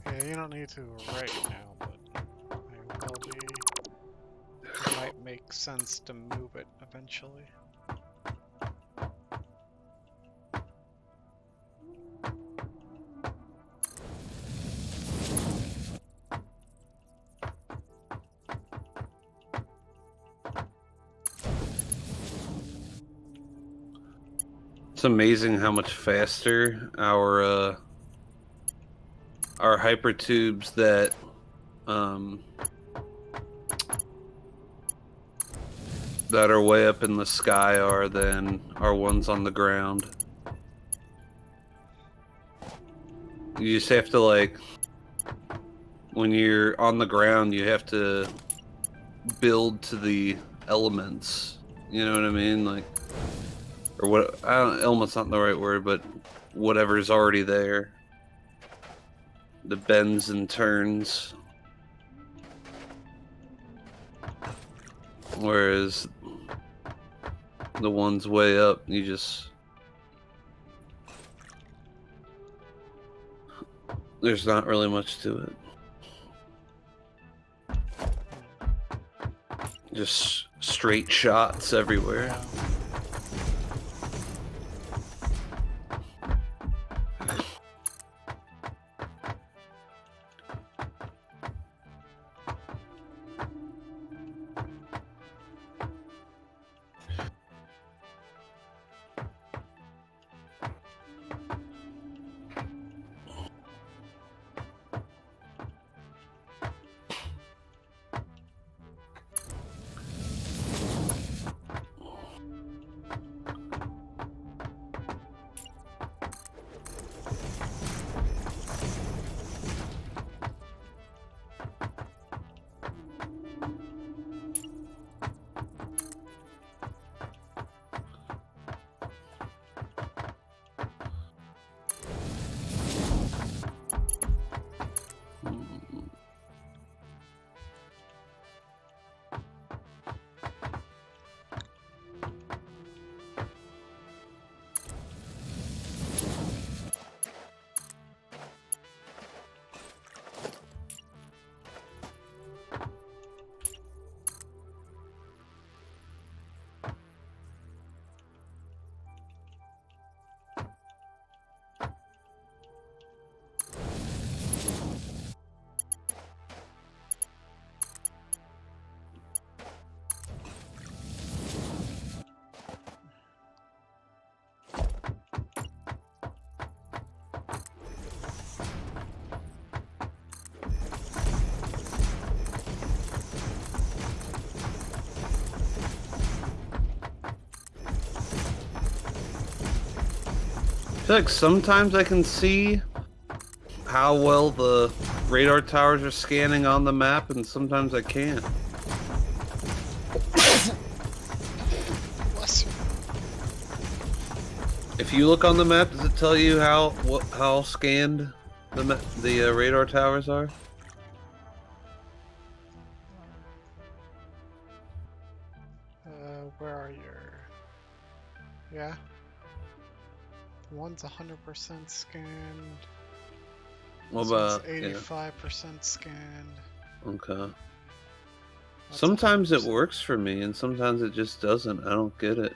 Yeah, you don't need to right now, but I will be. It might make sense to move it eventually. It's amazing how much faster our hypertubes that that are way up in the sky are than our ones on the ground. You just have to, like, when you're on the ground, you have to build to the elements. You know what I mean? Like, or what? I don't. Element's not the right word, but whatever's already there. The bends and turns. Whereas the ones way up, you just... There's not really much to it. Just straight shots everywhere. Yeah. feel like sometimes I can see how well the radar towers are scanning on the map, and sometimes I can't. Bless you. If you look on the map, does it tell you how scanned the radar towers are? Where are your... Yeah. One's 100% scanned. What This one's about 85% scanned. Okay. That's Sometimes it 100%. works for me, and sometimes it just doesn't. I don't get it.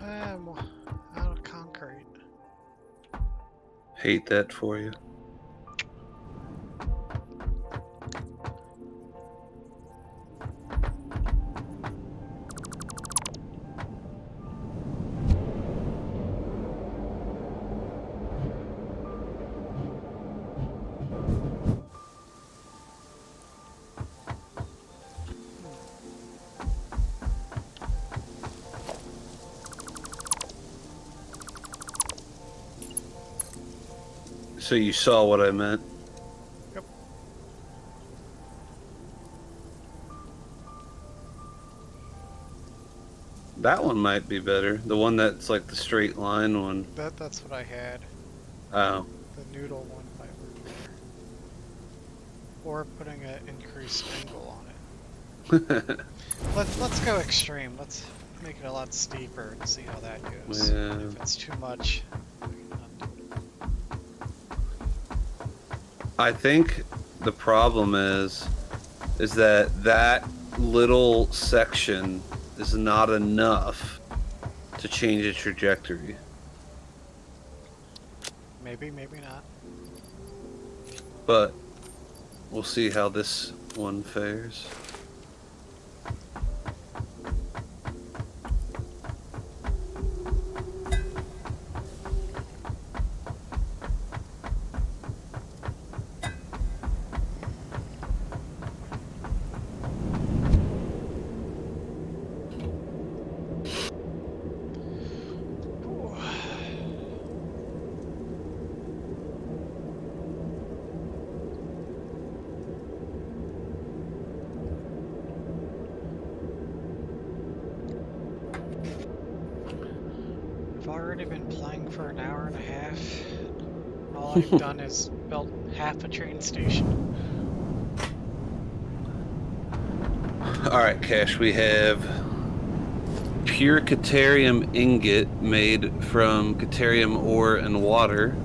I'm out of concrete. Hate that for you. So you saw what I meant? Yep. That one might be better. The one that's like the straight line one. That's what I had. Oh. The noodle one might work better. Or putting an increased angle on it. Let's go extreme. Let's make it a lot steeper and see how that goes. Yeah. If it's too much, we can undo it. I think the problem is that little section is not enough to change a trajectory. Maybe, maybe not. But we'll see how this one fares. I've already been playing for an hour and a half. All I've done is built half a train station. Alright, Cash, we have pure Caterium ingot made from Caterium ore and water.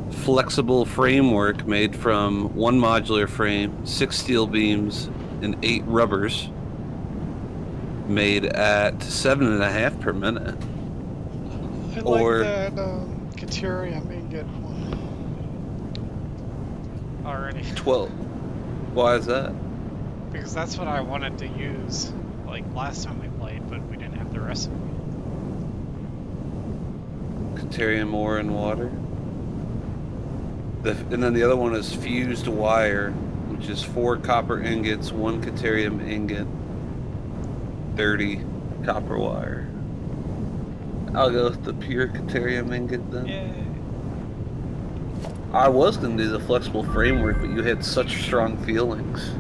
Flexible framework made from 1 modular frame, 6 steel beams, and 8 rubbers. Made at 7.5 per minute. I Or- like that Caterium ingot one. Already. 12. Why is that? Because that's what I wanted to use, like, last time we played, but we didn't have the recipe. Deuterium ore and water. And then the other one is fused wire, which is 4 copper ingots, 1 deuterium ingot, 30 copper wire. I'll go with the pure deuterium ingot then. Yay! I was going to do the flexible framework, but you had such strong feelings.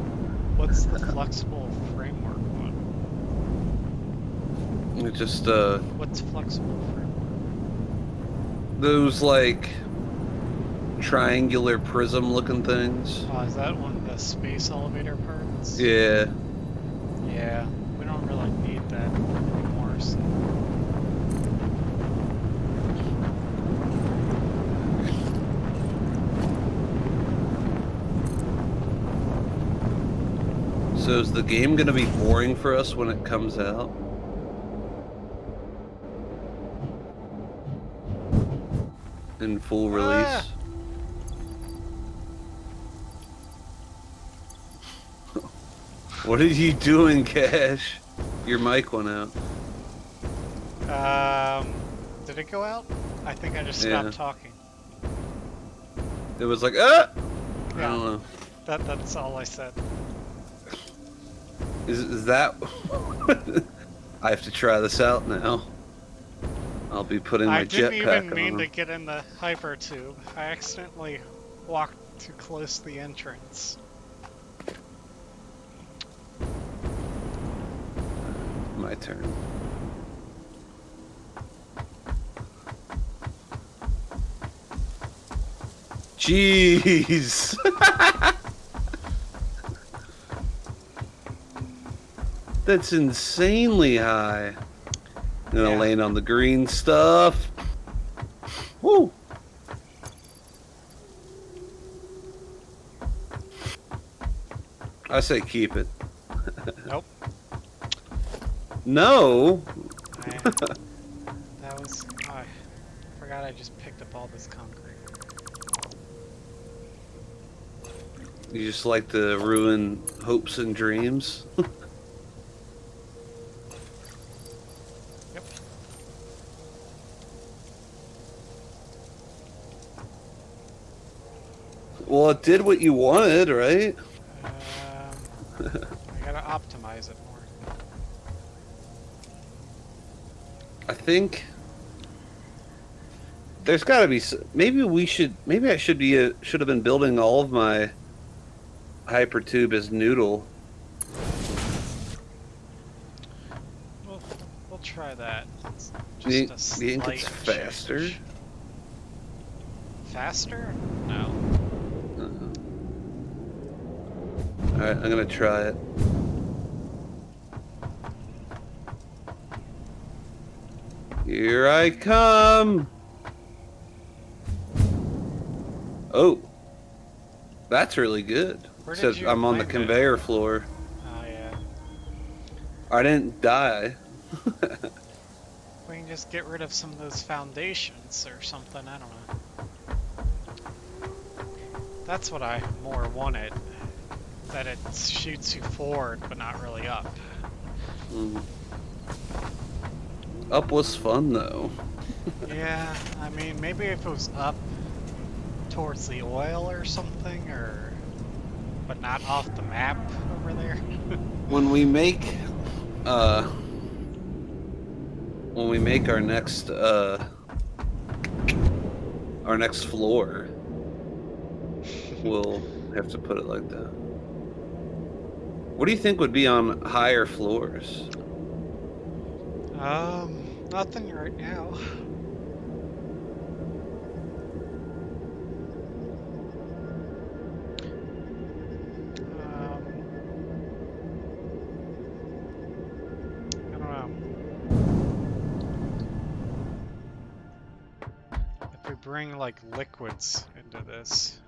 What's the flexible framework one? It just, What's flexible framework? those, like, triangular prism looking things. Oh, is that one of the space elevator parts? Yeah. Yeah, we don't really need that anymore, so... So is the game going to be boring for us when it comes out? In full release? Ah! What are you doing, Cash? Your mic went out. Did it go out? I think I just stopped talking. It was like, ah! I Yeah, don't know. that's all I said. Is that... I have to try this out now. I'll be putting my I didn't jetpack even mean on. to get in the hyper tube. I accidentally walked too close to the entrance. My turn. Jeez! That's insanely high. I'm gonna Yeah. land on the green stuff. Woo! I say keep it. Nope. No! That was... Oh, I forgot I just picked up all this concrete. You just like to ruin hopes and dreams? Yep. Well, it did what you wanted, right? I gotta optimize it more. I think there's got to be. Maybe we should. Maybe I should have been building all of my hypertube as noodle. We'll try that. It's Do you just a think slight it's faster? change. Faster? No. All right, I'm gonna try it. Here I come. Oh, that's really good. Where It did says you I'm on the land it? conveyor floor. Oh yeah. I didn't die. We can just get rid of some of those foundations or something, I don't know. That's what I more wanted. That it shoots you forward, but not really up. Mm. Up was fun though. Yeah, I mean, maybe if it was up towards the oil or something, or... but not off the map over there. When we make our next floor, we'll have to put it like that. What do you think would be on higher floors? Nothing right now. I don't know. If we bring like liquids into this,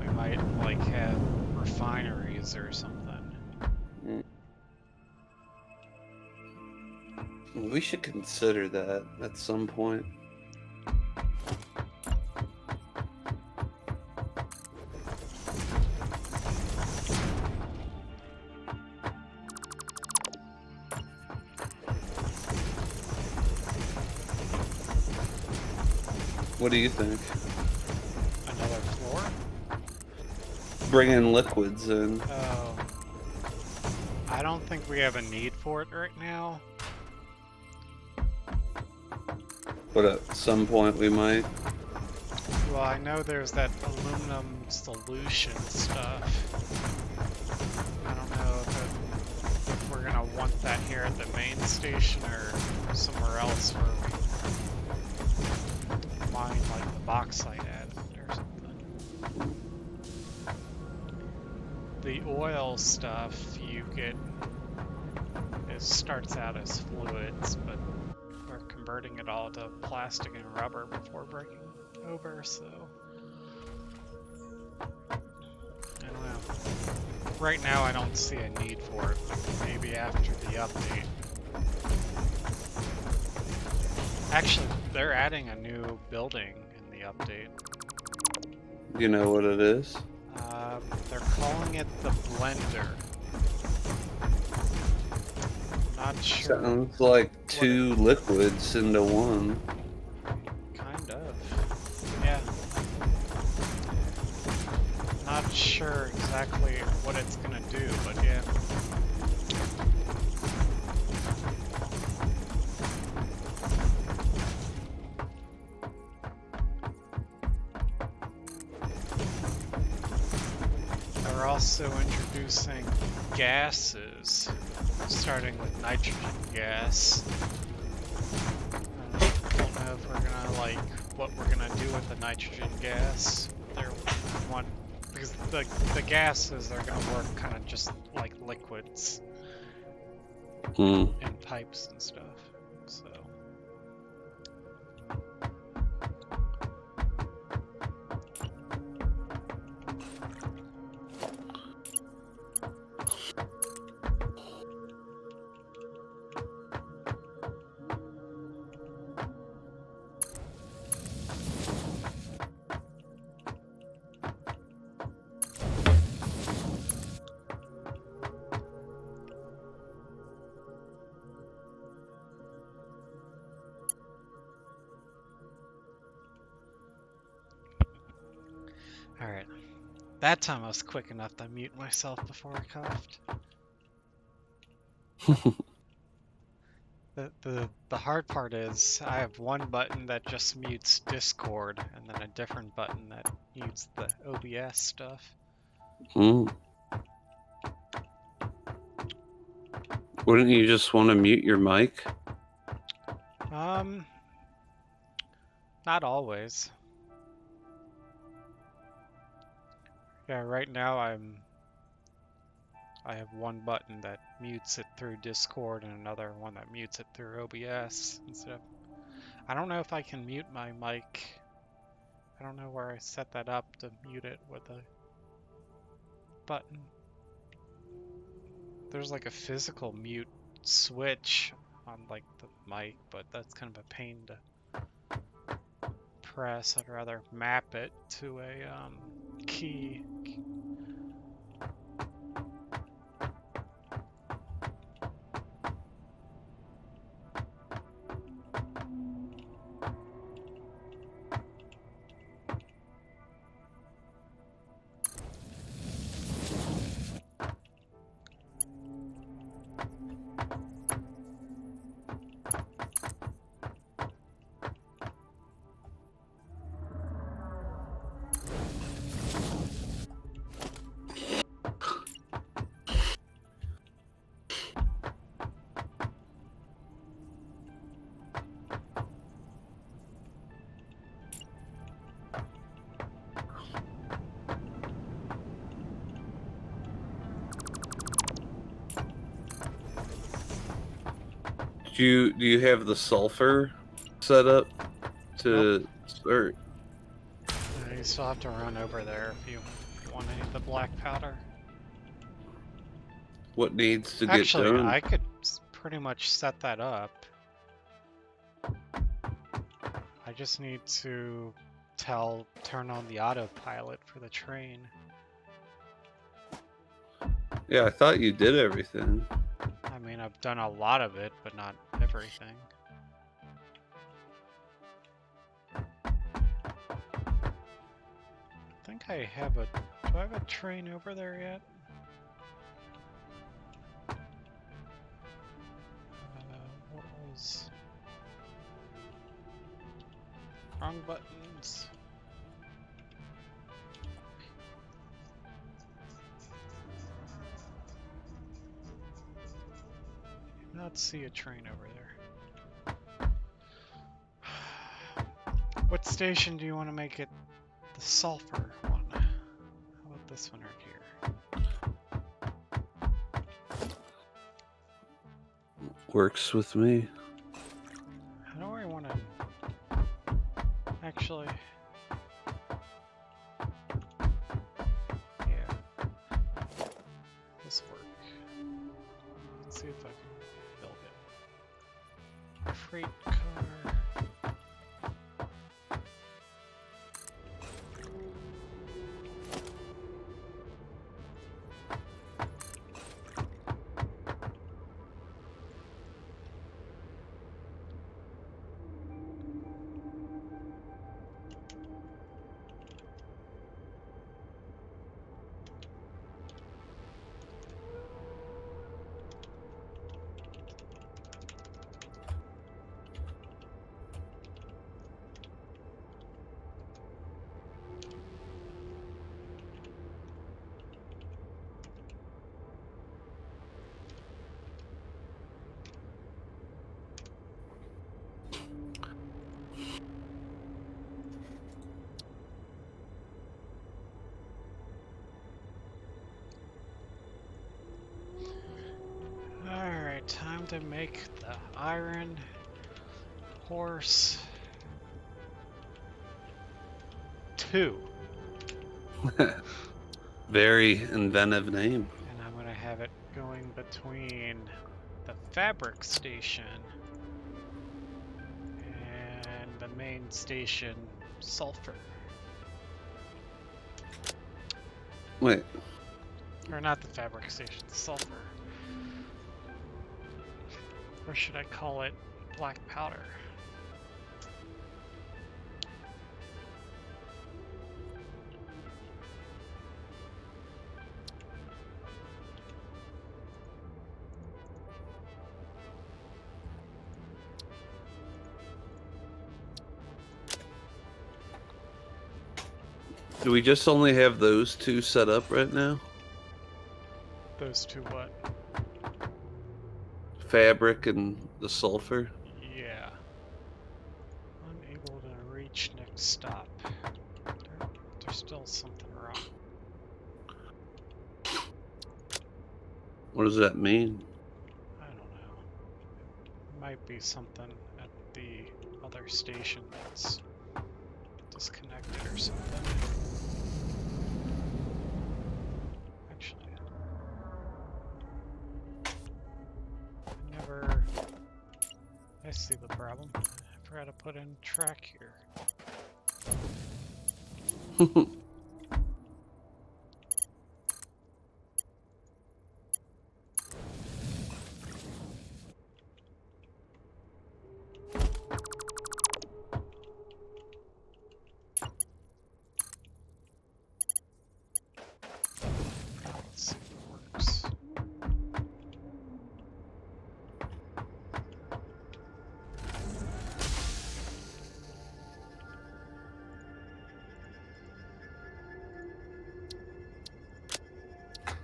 we might like have refineries or something. We should consider that at some point. What do you think? Another floor? Bring in liquids in. Oh. I don't think we have a need for it right now. But at some point we might. Well, I know there's that aluminum solution stuff. I don't know if we're gonna want that here at the main station or somewhere else where we mine like the bauxite at it or something. The oil stuff you get, it starts out as fluids, but we're converting it all to plastic and rubber before breaking over, so I don't know. Right now I don't see a need for it, but maybe after the update. Actually, they're adding a new building in the update. You know what it is? They're calling it the Blender. Not sure. Sounds like two liquids into one. Kind of. Yeah. Not sure exactly what it's gonna do, but yeah. They're also introducing gases, starting with nitrogen gas. I don't know if we're gonna like what we're gonna do with the nitrogen gas. Because the gases are gonna work kind of just like liquids in pipes and stuff. So. Alright. That time I was quick enough to mute myself before I coughed. The hard part is I have one button that just mutes Discord and then a different button that mutes the OBS stuff. Wouldn't you just want to mute your mic? Not always. Yeah, right now I have one button that mutes it through Discord and another one that mutes it through OBS instead of... I don't know if I can mute my mic. I don't know where I set that up to mute it with a button. There's like a physical mute switch on like the mic, but that's kind of a pain to press. I'd rather map it to a key. Do you have the sulfur set up to start? You still have to run over there if you want any of the black powder. What needs to Actually, get done? I could pretty much set that up. I just need to turn on the autopilot for the train. Yeah, I thought you did everything. I mean, I've done a lot of it, but not everything. think I have a... Do I have a train over there yet? What was... Wrong buttons. I not see a train over there. What station do you want to make it the sulfur one? How about this one right here? Works with me. How do I want to... Actually... Yeah. This work. Let's see if I can build it. Freight car... Alright, time to make the iron horse 2. Very inventive name. And I'm going to have it going between the fabric station and the main station, sulfur. Wait. Or not the fabric station, the sulfur. Or should I call it black powder? Do we just only have those two set up right now? Those two what? Fabric and the sulfur? Yeah. Unable to reach next stop. There's still something wrong. What does that mean? I don't know. It might be something at the other station that's disconnected or something. Actually, I see the problem. I forgot to put in track here. Let's see if it works.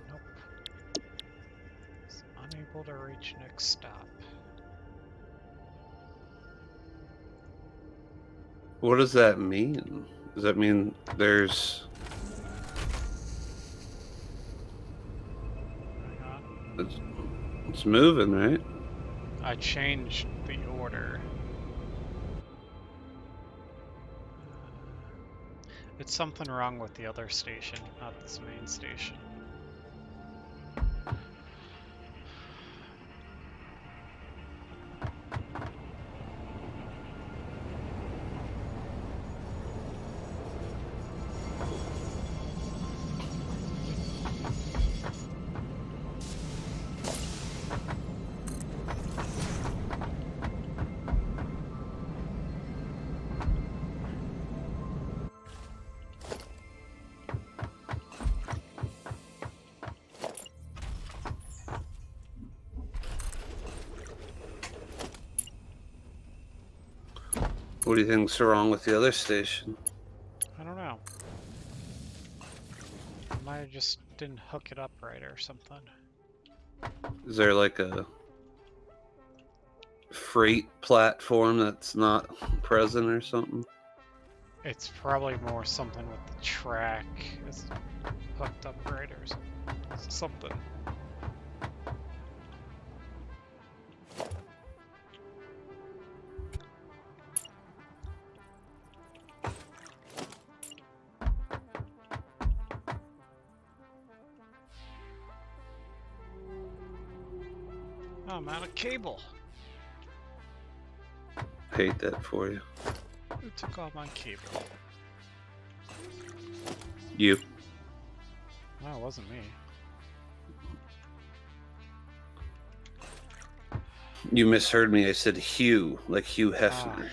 Nope. It's unable to reach next stop. What does that mean? Does that mean there's... Hang on. It's moving, right? I changed the order. It's something wrong with the other station, not this main station. What do you think's wrong with the other station? I don't know. I might have just didn't hook it up right or something. Is there like a freight platform that's not present or something? It's probably more something with the track is hooked up right or something. Oh, I'm out of cable. Hate that for you. Who took all my cable? You. No, it wasn't me. You misheard me. I said Hugh, like Hugh Hefner.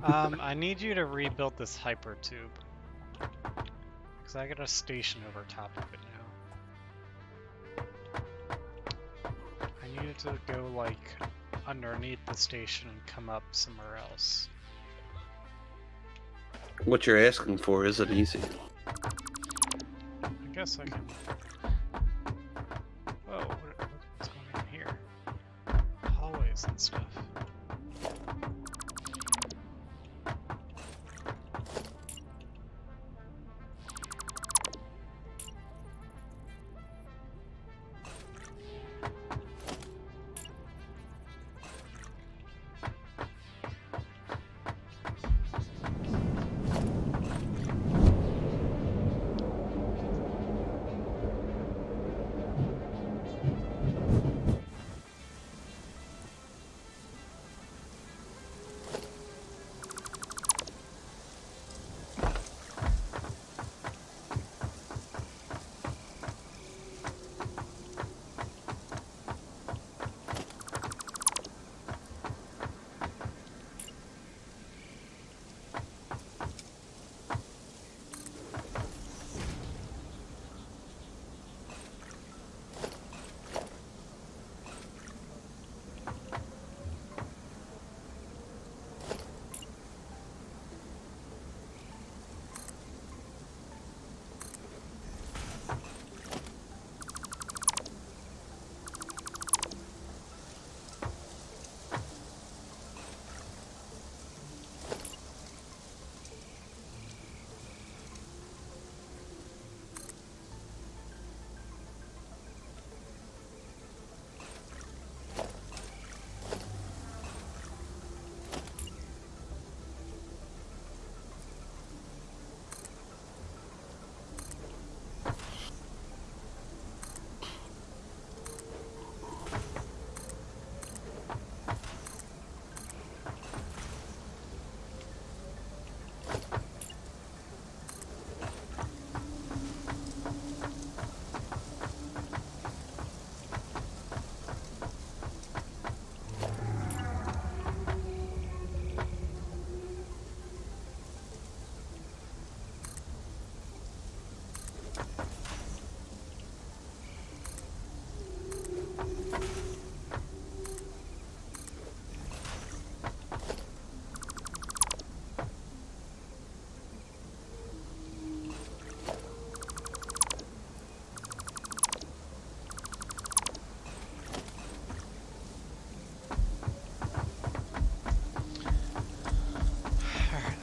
Ah, Hugh. I need you to rebuild this hypertube. Because I got a station over top of it now. I need it to go, like, underneath the station and come up somewhere else. What you're asking for isn't easy. I guess I can... Whoa, what's going on here? Hallways and stuff.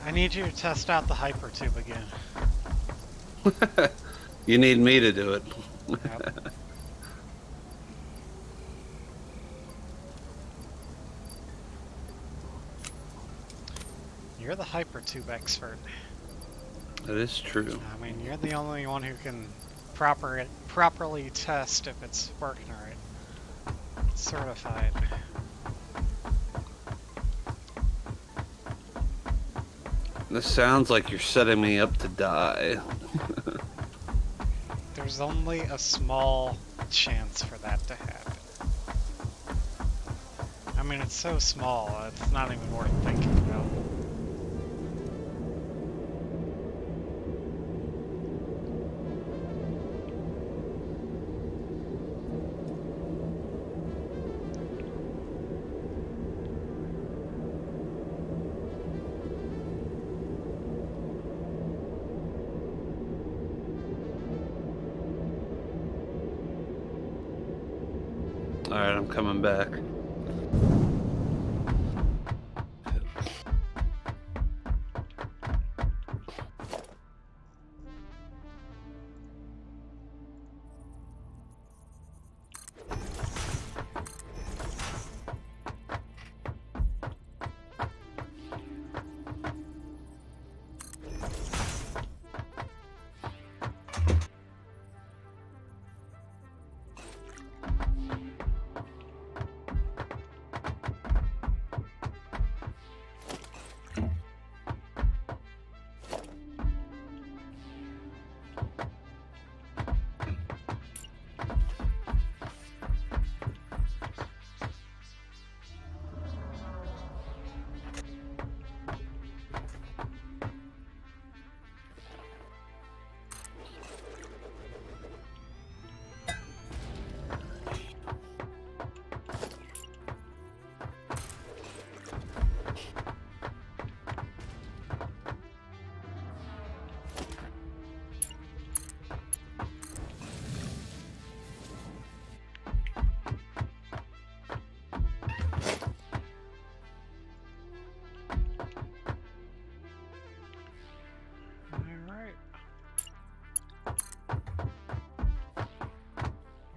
I need you to test out the hypertube again. You need me to do it. Yep. You're the hypertube expert. That is true. I mean, you're the only one who can properly test if it's working right. Certified. This sounds like you're setting me up to die. There's only a small chance for that to happen. I mean, it's so small, it's not even worth thinking about. Alright, I'm coming back. Alright.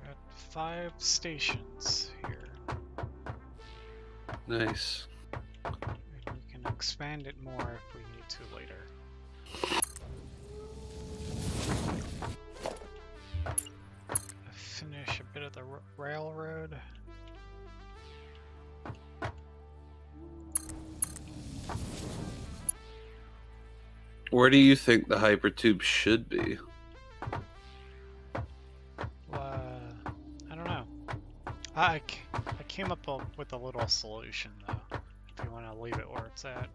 Got 5 stations here. Nice. And we can expand it more if we need to later. Finish a bit of the railroad. Where do you think the hypertube should be? I don't know. I came up with a little solution though. If you want to leave it where it's at.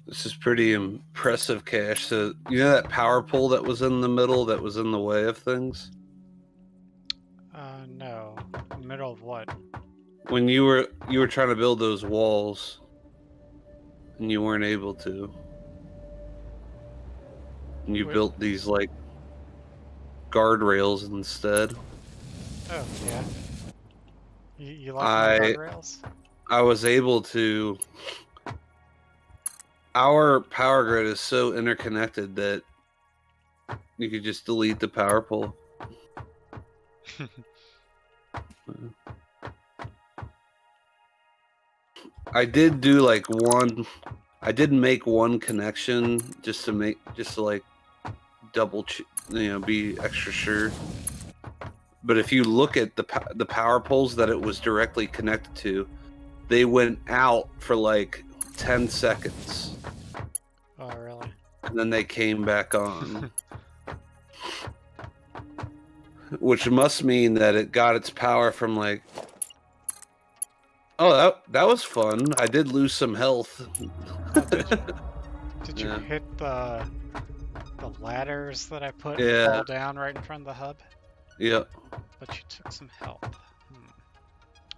This is pretty impressive, Cash. So, you know that power pole that was in the middle that was in the way of things? No. Middle of what? When you were trying to build those walls and you weren't able to. And you built these like guardrails instead. Oh, yeah. You like my guardrails? I was able to. Our power grid is so interconnected that you could just delete the power pole. I did do like one I did make one connection just to like be extra sure. But if you look at the power poles that it was directly connected to, they went out for like 10 seconds. Oh, really? And then they came back on. Which must mean that it got its power from like... Oh, that was fun. I did lose some health. Oh, did you? Did you Yeah. hit the ladders that I put Yeah. fall down right in front of the hub? Yep. But you took some help.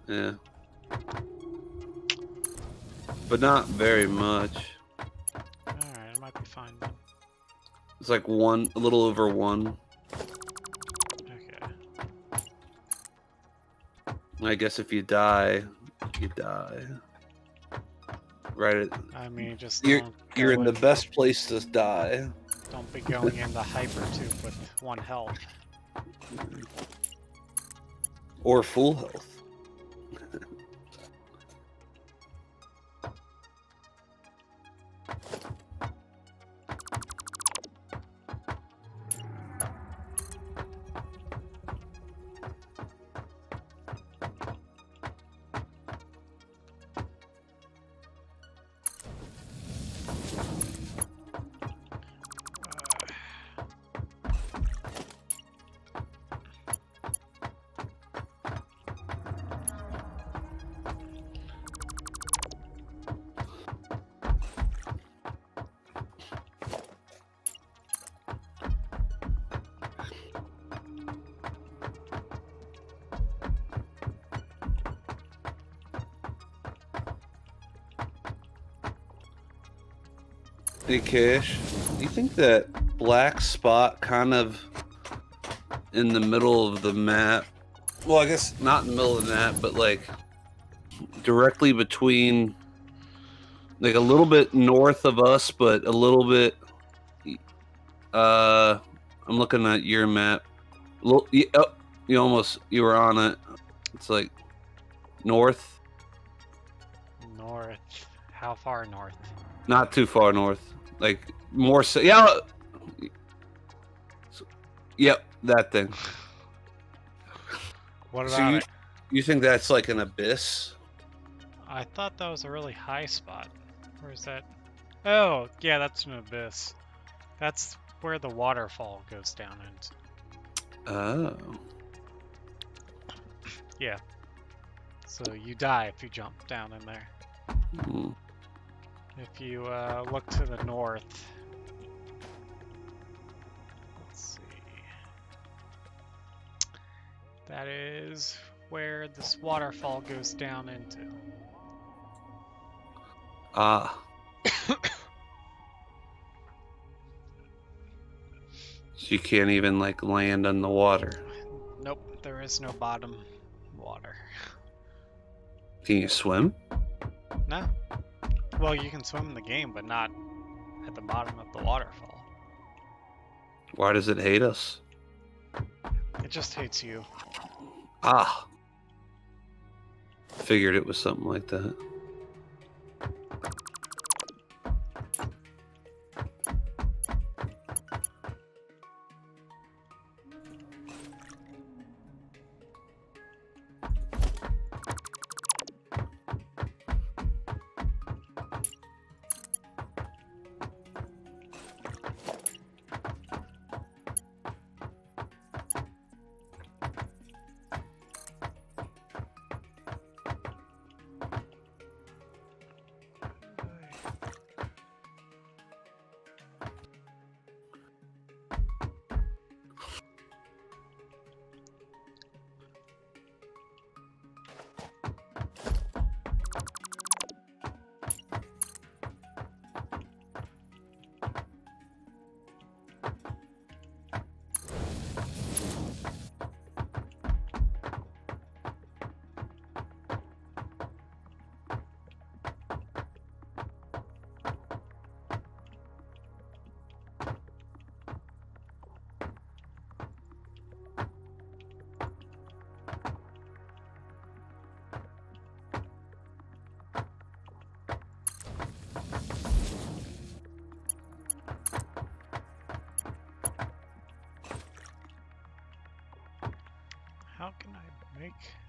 Yeah. But not very much. Alright, it might be fine then. It's like a little over 1. Okay. I guess if you die, you die. Right. I mean, just You're don't in the best place to die. Don't be going in the hyper tube with 1 health. Or full health. Hey Cash, do you think that black spot kind of in the middle of the map, well, I guess not in the middle of the map, but like directly between, like a little bit north of us, but a little bit, I'm looking at your map. You were on it. It's like north. North. How far north? Not too far north. Like more so. Yeah. Yep, that thing. What about it? You think that's like an abyss? I thought that was a really high spot. Where is that? Oh, yeah, that's an abyss. That's where the waterfall goes down into. Oh. Yeah. So you die if you jump down in there. Hmm. If you look to the north, let's see. That is where this waterfall goes down into. Ah. So you can't even like land on the water. Nope, there is no bottom water. Can you swim? No. Well, you can swim in the game, but not at the bottom of the waterfall. Why does it hate us? It just hates you. Ah. Figured it was something like that.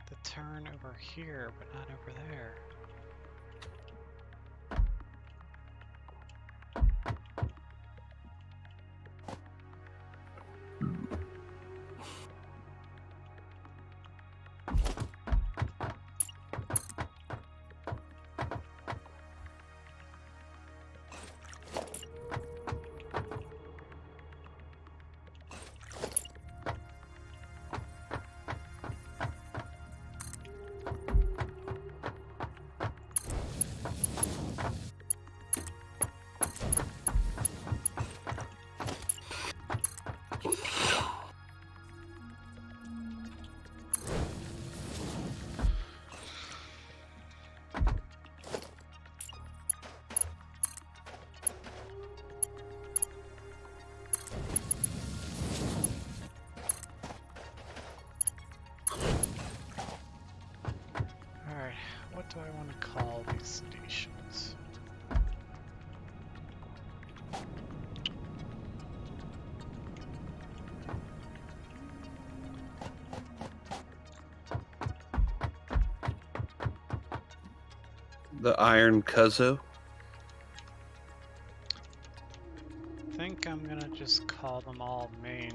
the turn over here, but not over there. Alright, what do I want to call these stations? The Iron Cuzzo. I think I'm gonna just call them all main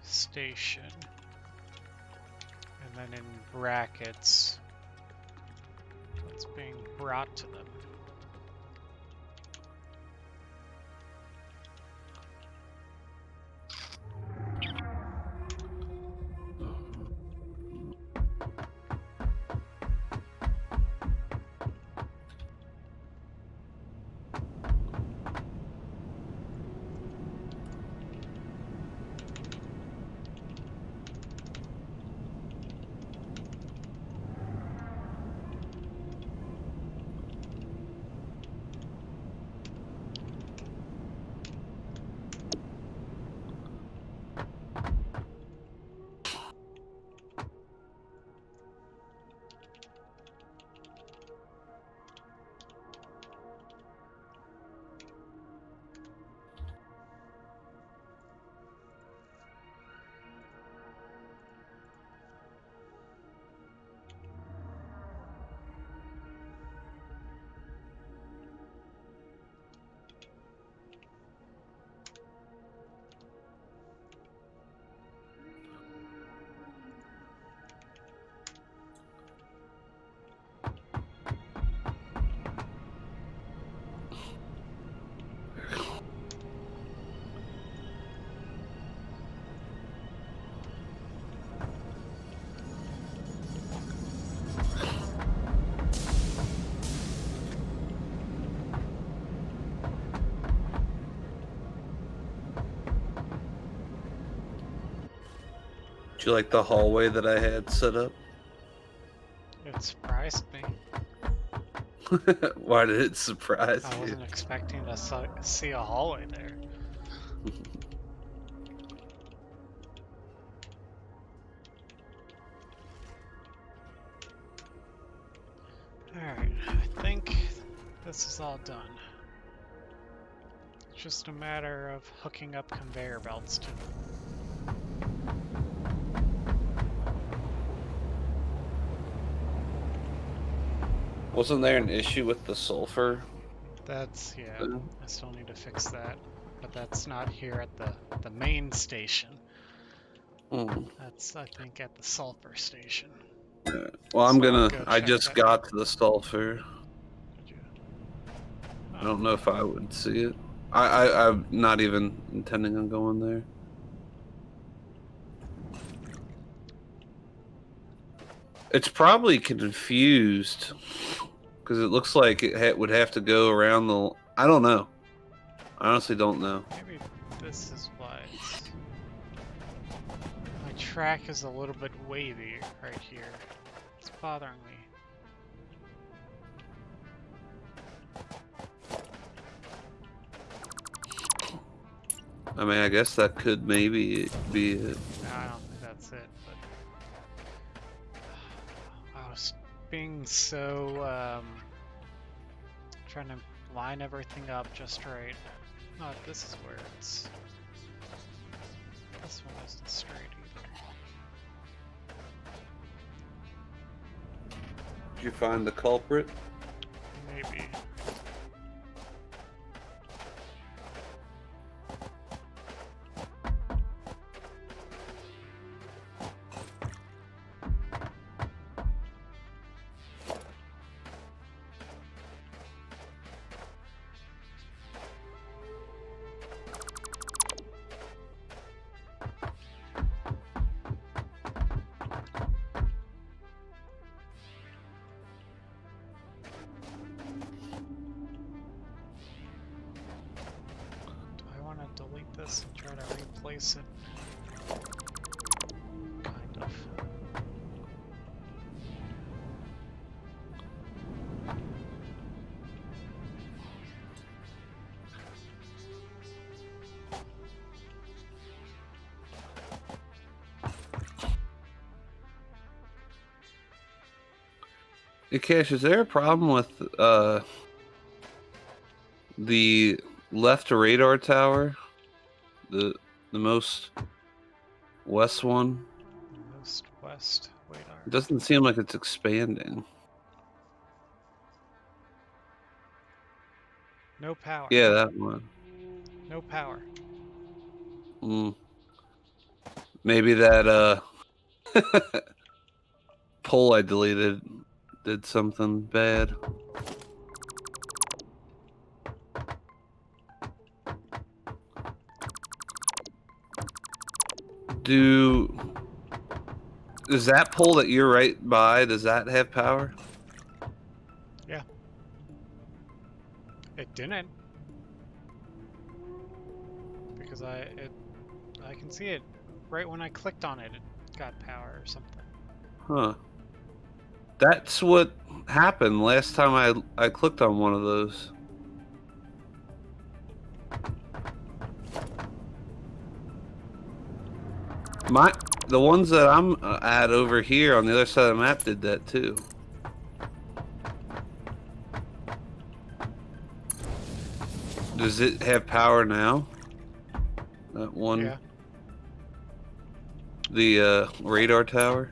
station. And then in brackets, what's being brought to them. Do you like the hallway that I had set up? It surprised me. Why did it surprise I you? wasn't expecting to see a hallway there. Alright, I think this is all done. It's just a matter of hooking up conveyor belts to them. Wasn't there an issue with the sulfur? That's, yeah, I still need to fix that. But that's not here at the main station. That's, I think, at the sulfur station. Well, So go I check just that got out. to the sulfur. Did you? I don't know if I would see it. I'm not even intending on going there. It's probably confused because it looks like it would have to go around the. I don't know. I honestly don't know. Maybe this is why it's... My track is a little bit wavy right here. It's bothering me. I mean, I guess that could maybe be it. No, I don't think that's it, but... I was being so, trying to line everything up just right. Oh, this is where it's... This one isn't straight either. you find the culprit? Maybe. Delete this and try to replace it. Kind of. Hey, Cash, is there a problem with the left radar tower? The most west one? Most west radar. It doesn't seem like it's expanding. No power. Yeah, that one. No power. Maybe that poll I deleted did something bad. Is that pole that you're right by, does that have power? Yeah. It didn't. Because I can see it right when I clicked on it, it got power or something. Huh. That's what happened last time I clicked on one of those. The ones that I'm at over here on the other side of the map did that too. Does it have power now? That one? Yeah. The radar tower?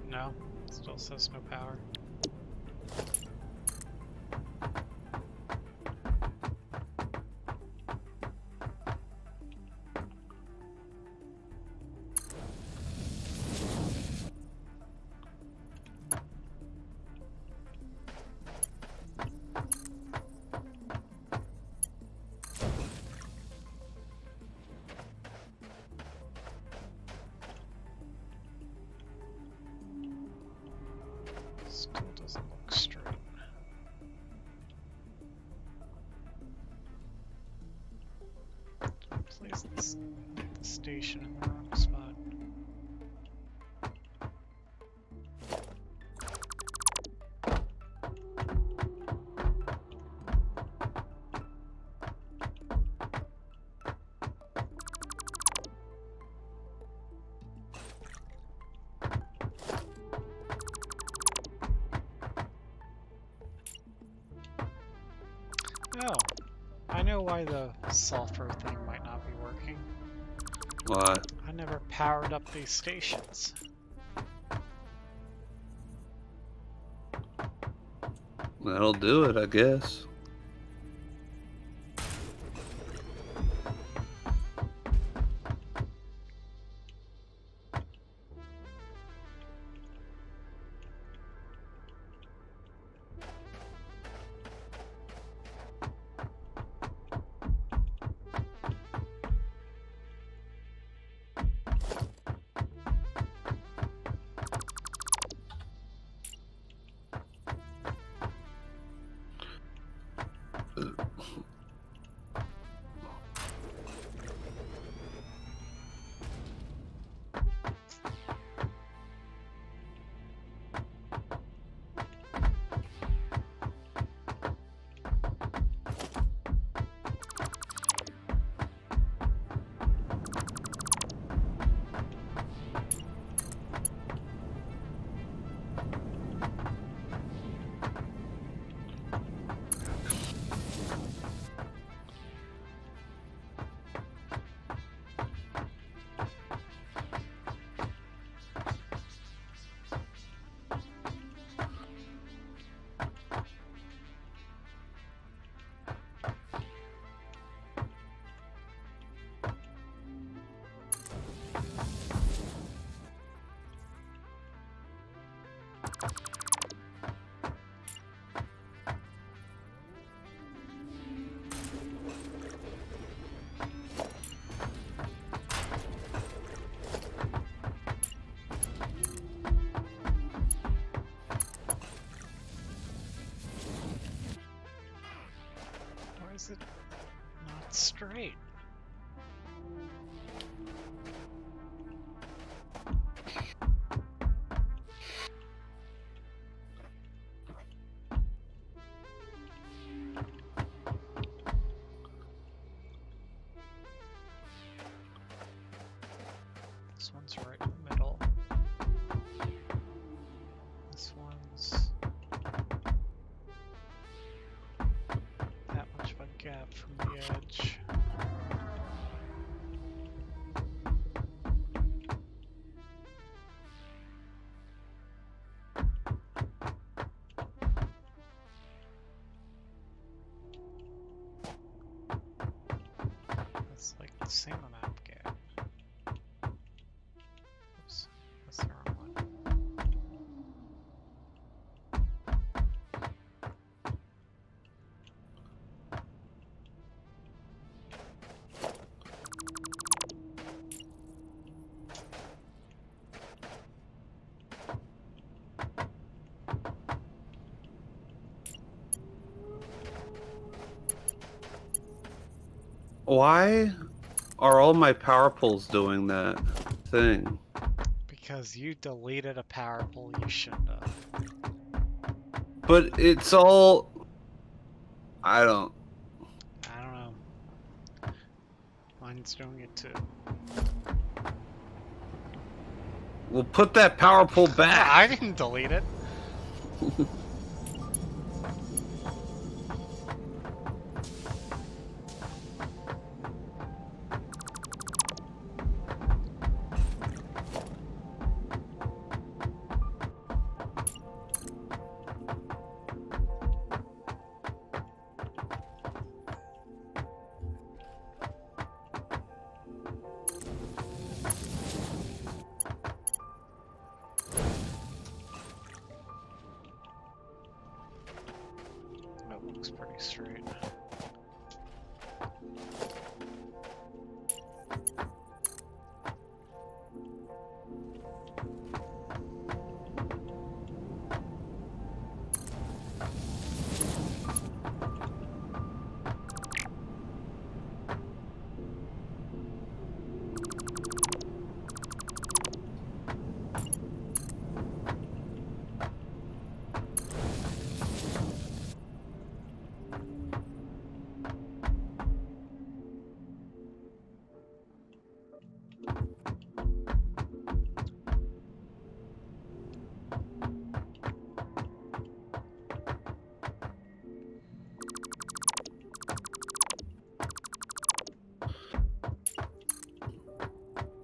No. Still says no power. Still doesn't look straight. Place this the station in the wrong spot. Oh, I know why the sulfur thing might not be working. Why? I never powered up these stations. That'll do it, I guess. is it not straight? This one's right in the middle. This one's that much of a gap from the edge. That's like the same amount of gap. Oops, that's the wrong one. Why are all my power poles doing that thing? Because you deleted a power pole you shouldn't have. But it's all... I don't... I don't know. Mine's doing it too. Well, put that power pole back. I didn't delete it. That looks pretty straight.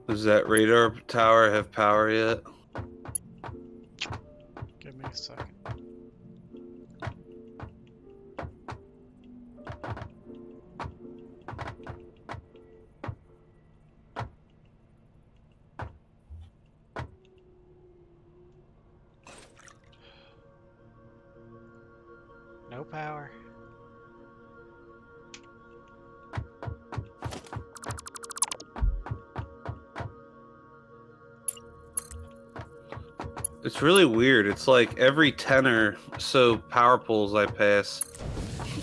Does that radar tower have power yet? Give me a second. No power. It's really weird. It's like every 10 or so power poles I pass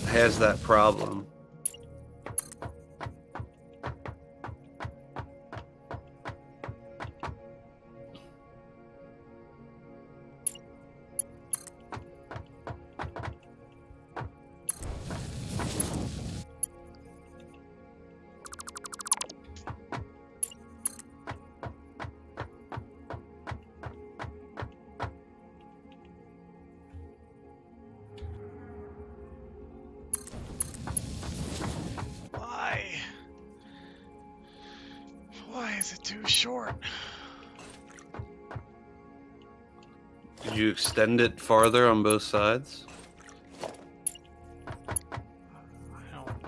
has that problem. Why is it too short? Did you extend it farther on both sides? I don't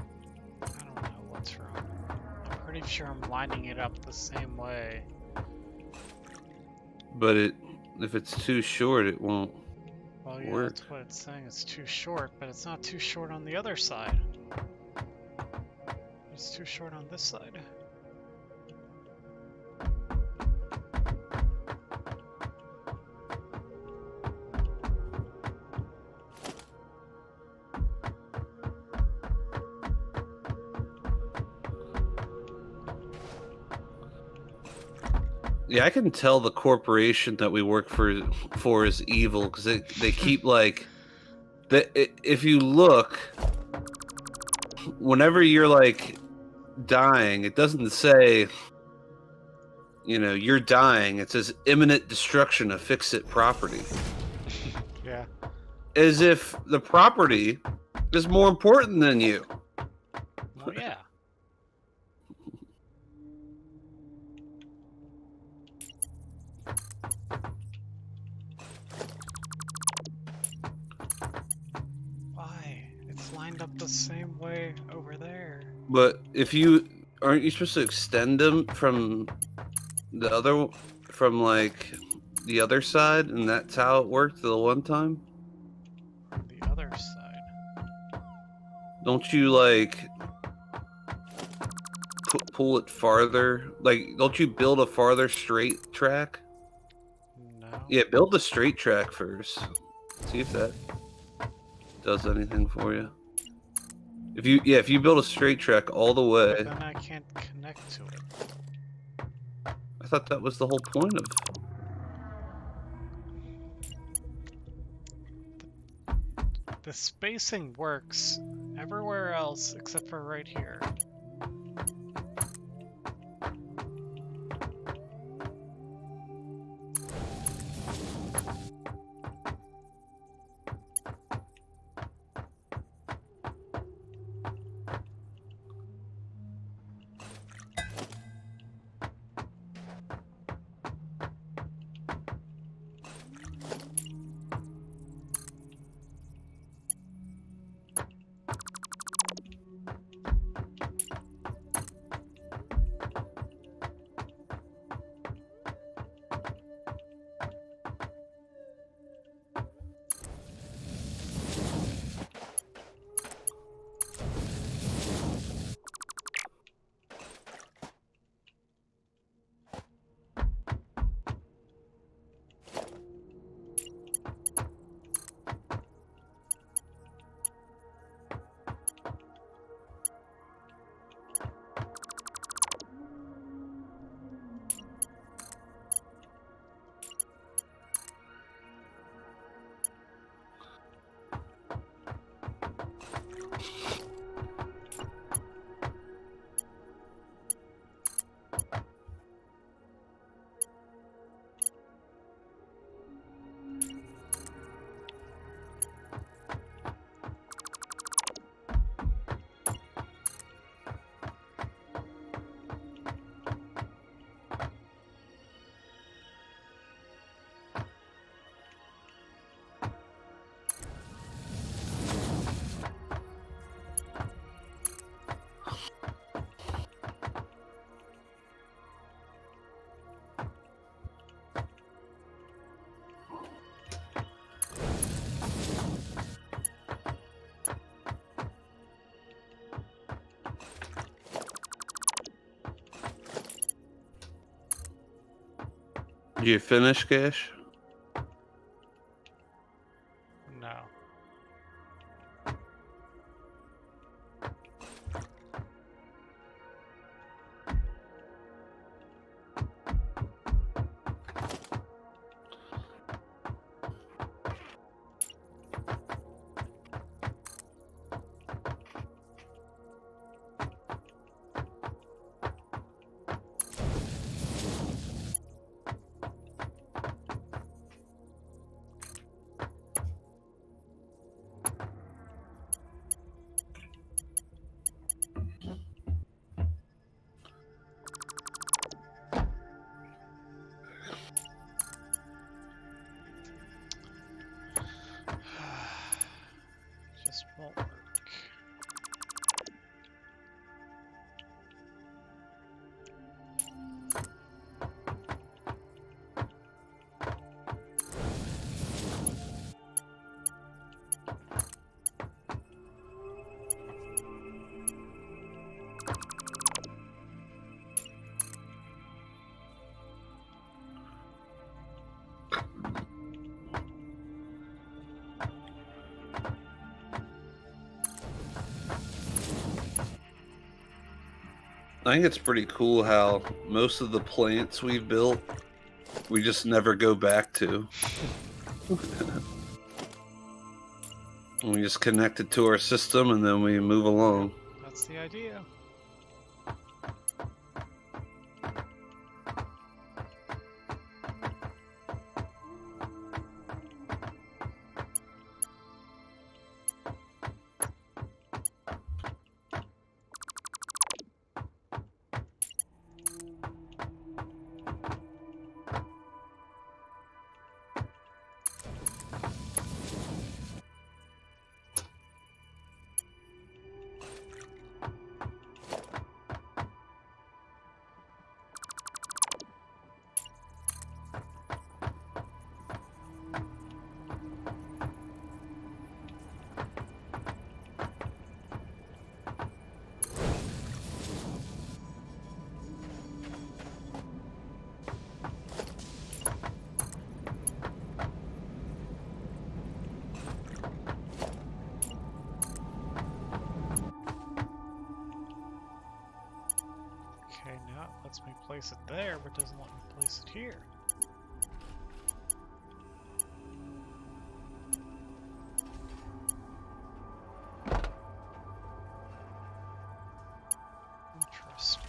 know what's wrong. I'm pretty sure I'm lining it up the same way. But if it's too short, it won't Well, yeah, work. that's what it's saying. It's too short, but it's not too short on the other side. It's too short on this side. Yeah, I can tell the corporation that we work for is evil because they keep like if you look, whenever you're like dying, it doesn't say, you know, you're dying. It says imminent destruction of fix-it property. Yeah. As if the property is more important than you. Well, yeah. Why? It's lined up the same way over there. But aren't you supposed to extend them from like the other side, and that's how it worked the one time? The other side. Don't you like pull it farther? Like, don't you build a farther straight track? No. Yeah, build the straight track first. See if that does anything for you. If you build a straight track all the way. But then I can't connect to it. I thought that was the whole point of. The spacing works everywhere else except for right here. Did you finish, Gash? No. Just won't work. I think it's pretty cool how most of the plants we've built we just never go back to. We just connect it to our system and then we move along. That's the idea. Okay, now it lets me place it there, but doesn't let me place it here. Interesting.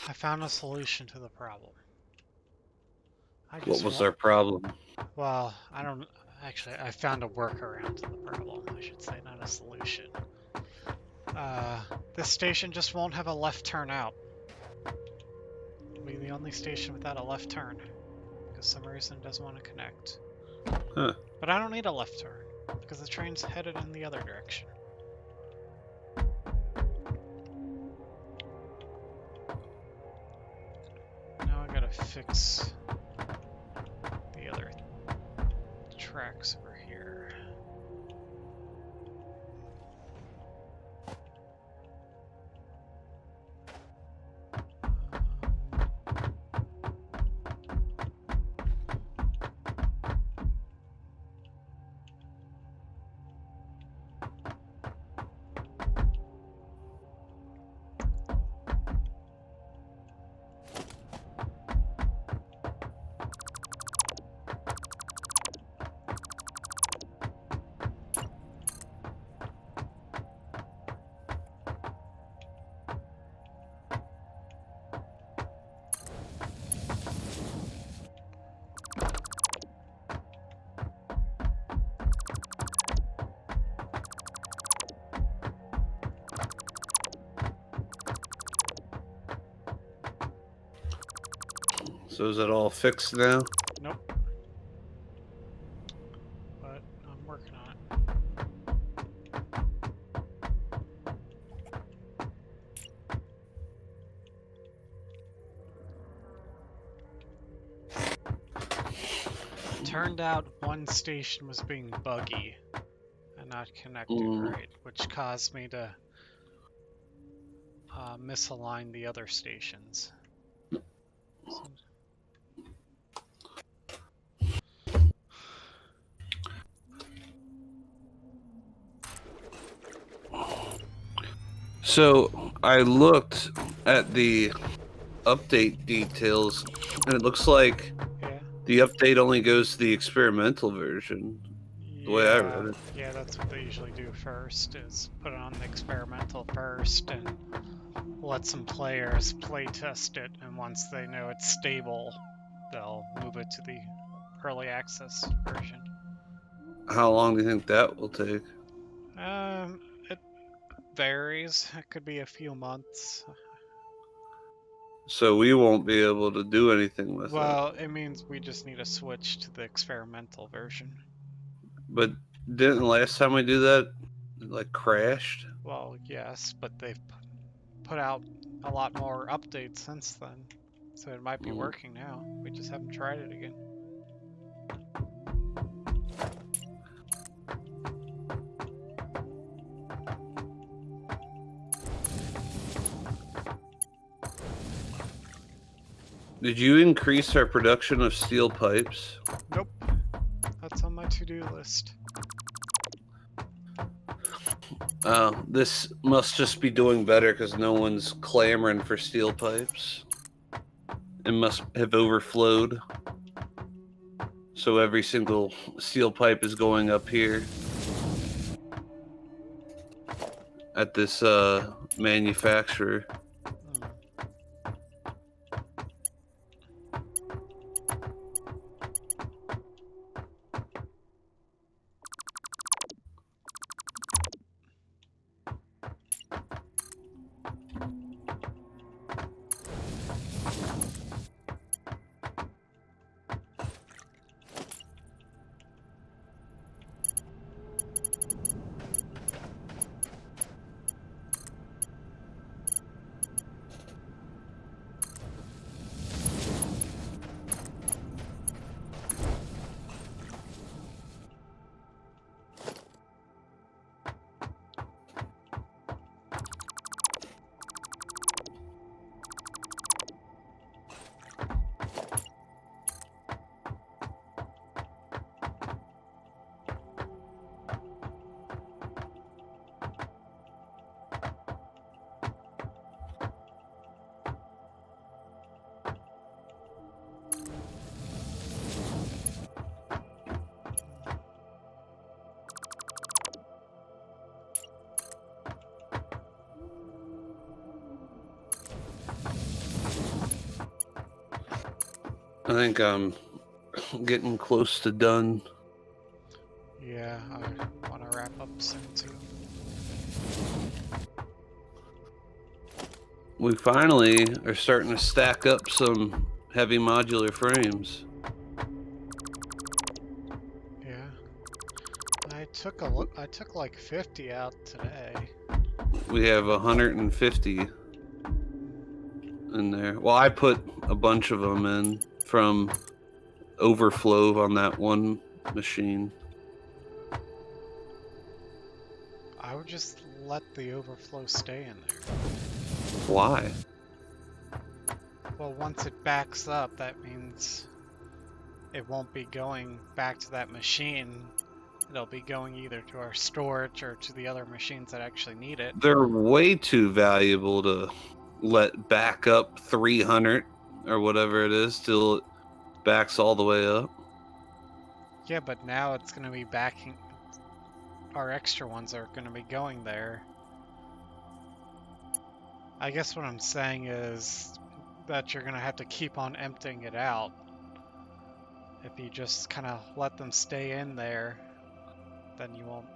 I found a solution to the problem. What was our problem? Well, I don't... Actually, I found a workaround to the problem, I should say, not a solution. This station just won't have a left turn out. It'll be the only station without a left turn. Because some reason it doesn't want to connect. Huh. But I don't need a left turn, because the train's headed in the other direction. Now I gotta fix the other tracks over here. So is it all fixed now? Nope. But I'm working on it. Turned out one station was being buggy and not connected right, which caused me to misalign the other stations. So I looked at the update details, and it looks like the update only goes to the experimental version. The way I read it. Yeah, that's what they usually do first, is put it on the experimental first and let some players play test it, and once they know it's stable, they'll move it to the early access version. How long do you think that will take? It varies. It could be a few months. So we won't be able to do anything with it. Well, it means we just need to switch to the experimental version. But didn't last time we do that, it like crashed? Well, yes, but they've put out a lot more updates since then. So it might be working now. We just haven't tried it again. Did you increase our production of steel pipes? Nope. That's on my to-do list. This must just be doing better because no one's clamoring for steel pipes. It must have overflowed. So every single steel pipe is going up here at this manufacturer. I think I'm getting close to done. Yeah, I want to wrap up soon too. We finally are starting to stack up some heavy modular frames. Yeah. I took a look. I took like 50 out today. We have 150 in there. Well, I put a bunch of them in from overflow on that one machine. I would just let the overflow stay in there. Why? Well, once it backs up, that means it won't be going back to that machine. It'll be going either to our storage or to the other machines that actually need it. They're way too valuable to let back up 300 or whatever it is till it backs all the way up. Yeah, but now it's going to be backing. Our extra ones are going to be going there. I guess what I'm saying is that you're going to have to keep on emptying it out. If you just kind of let them stay in there, then you won't.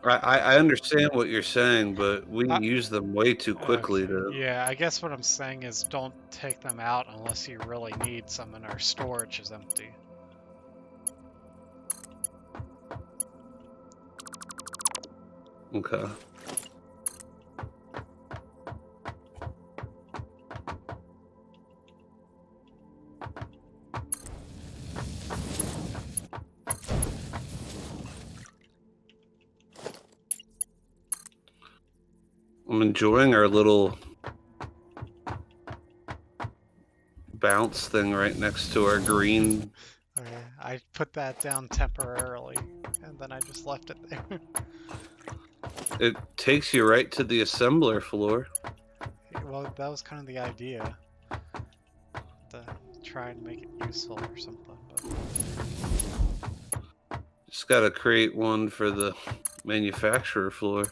I understand what you're saying, but we use them way too quickly to. Yeah, I guess what I'm saying is don't take them out unless you really need some and our storage is empty. Okay. I'm enjoying our little bounce thing right next to our green. Okay, I put that down temporarily, and then I just left it there. It takes you right to the assembler floor. Well, that was kind of the idea. To try and make it useful or something. But... Just gotta create one for the manufacturer floor.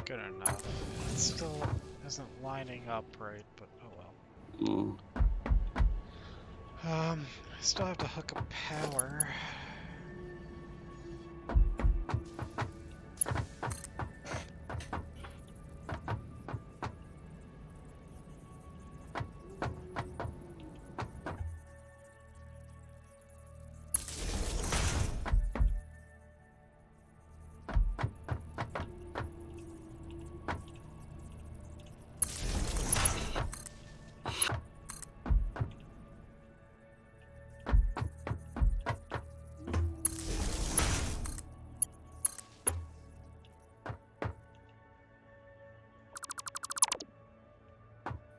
Good enough. It still isn't lining up right, but oh well. I still have to hook up power.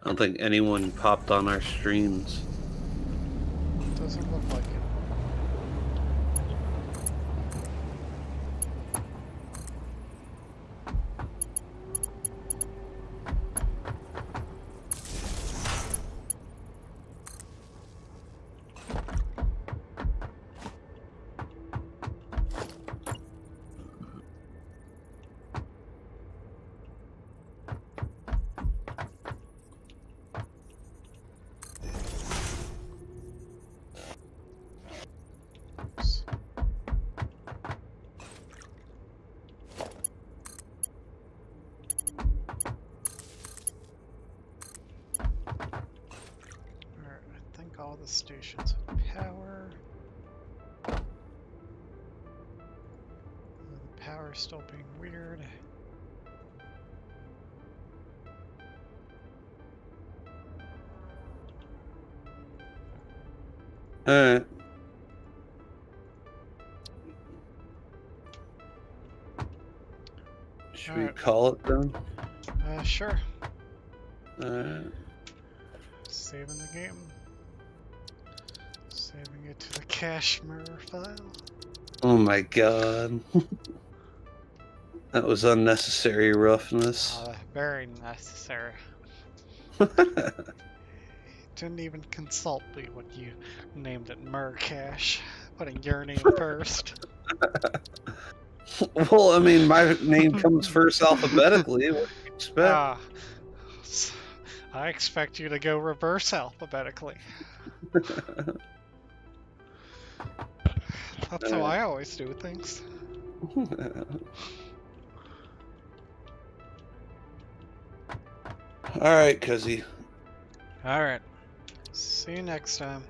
I don't think anyone popped on our streams. Doesn't look like it. Oops. Alright, I think all the stations have power. The power's still being weird. Alright. Should we call it then? Sure. Alright. Saving the game. Saving it to the cache mirror file. Oh my god. That was unnecessary roughness. Very necessary. Didn't even consult me when you named it Murcache, putting your name first. Well, I mean, my name comes first alphabetically. What do you expect? I expect you to go reverse alphabetically. That's how I always do things. Alright, Cuzzy. Alright. See you next time.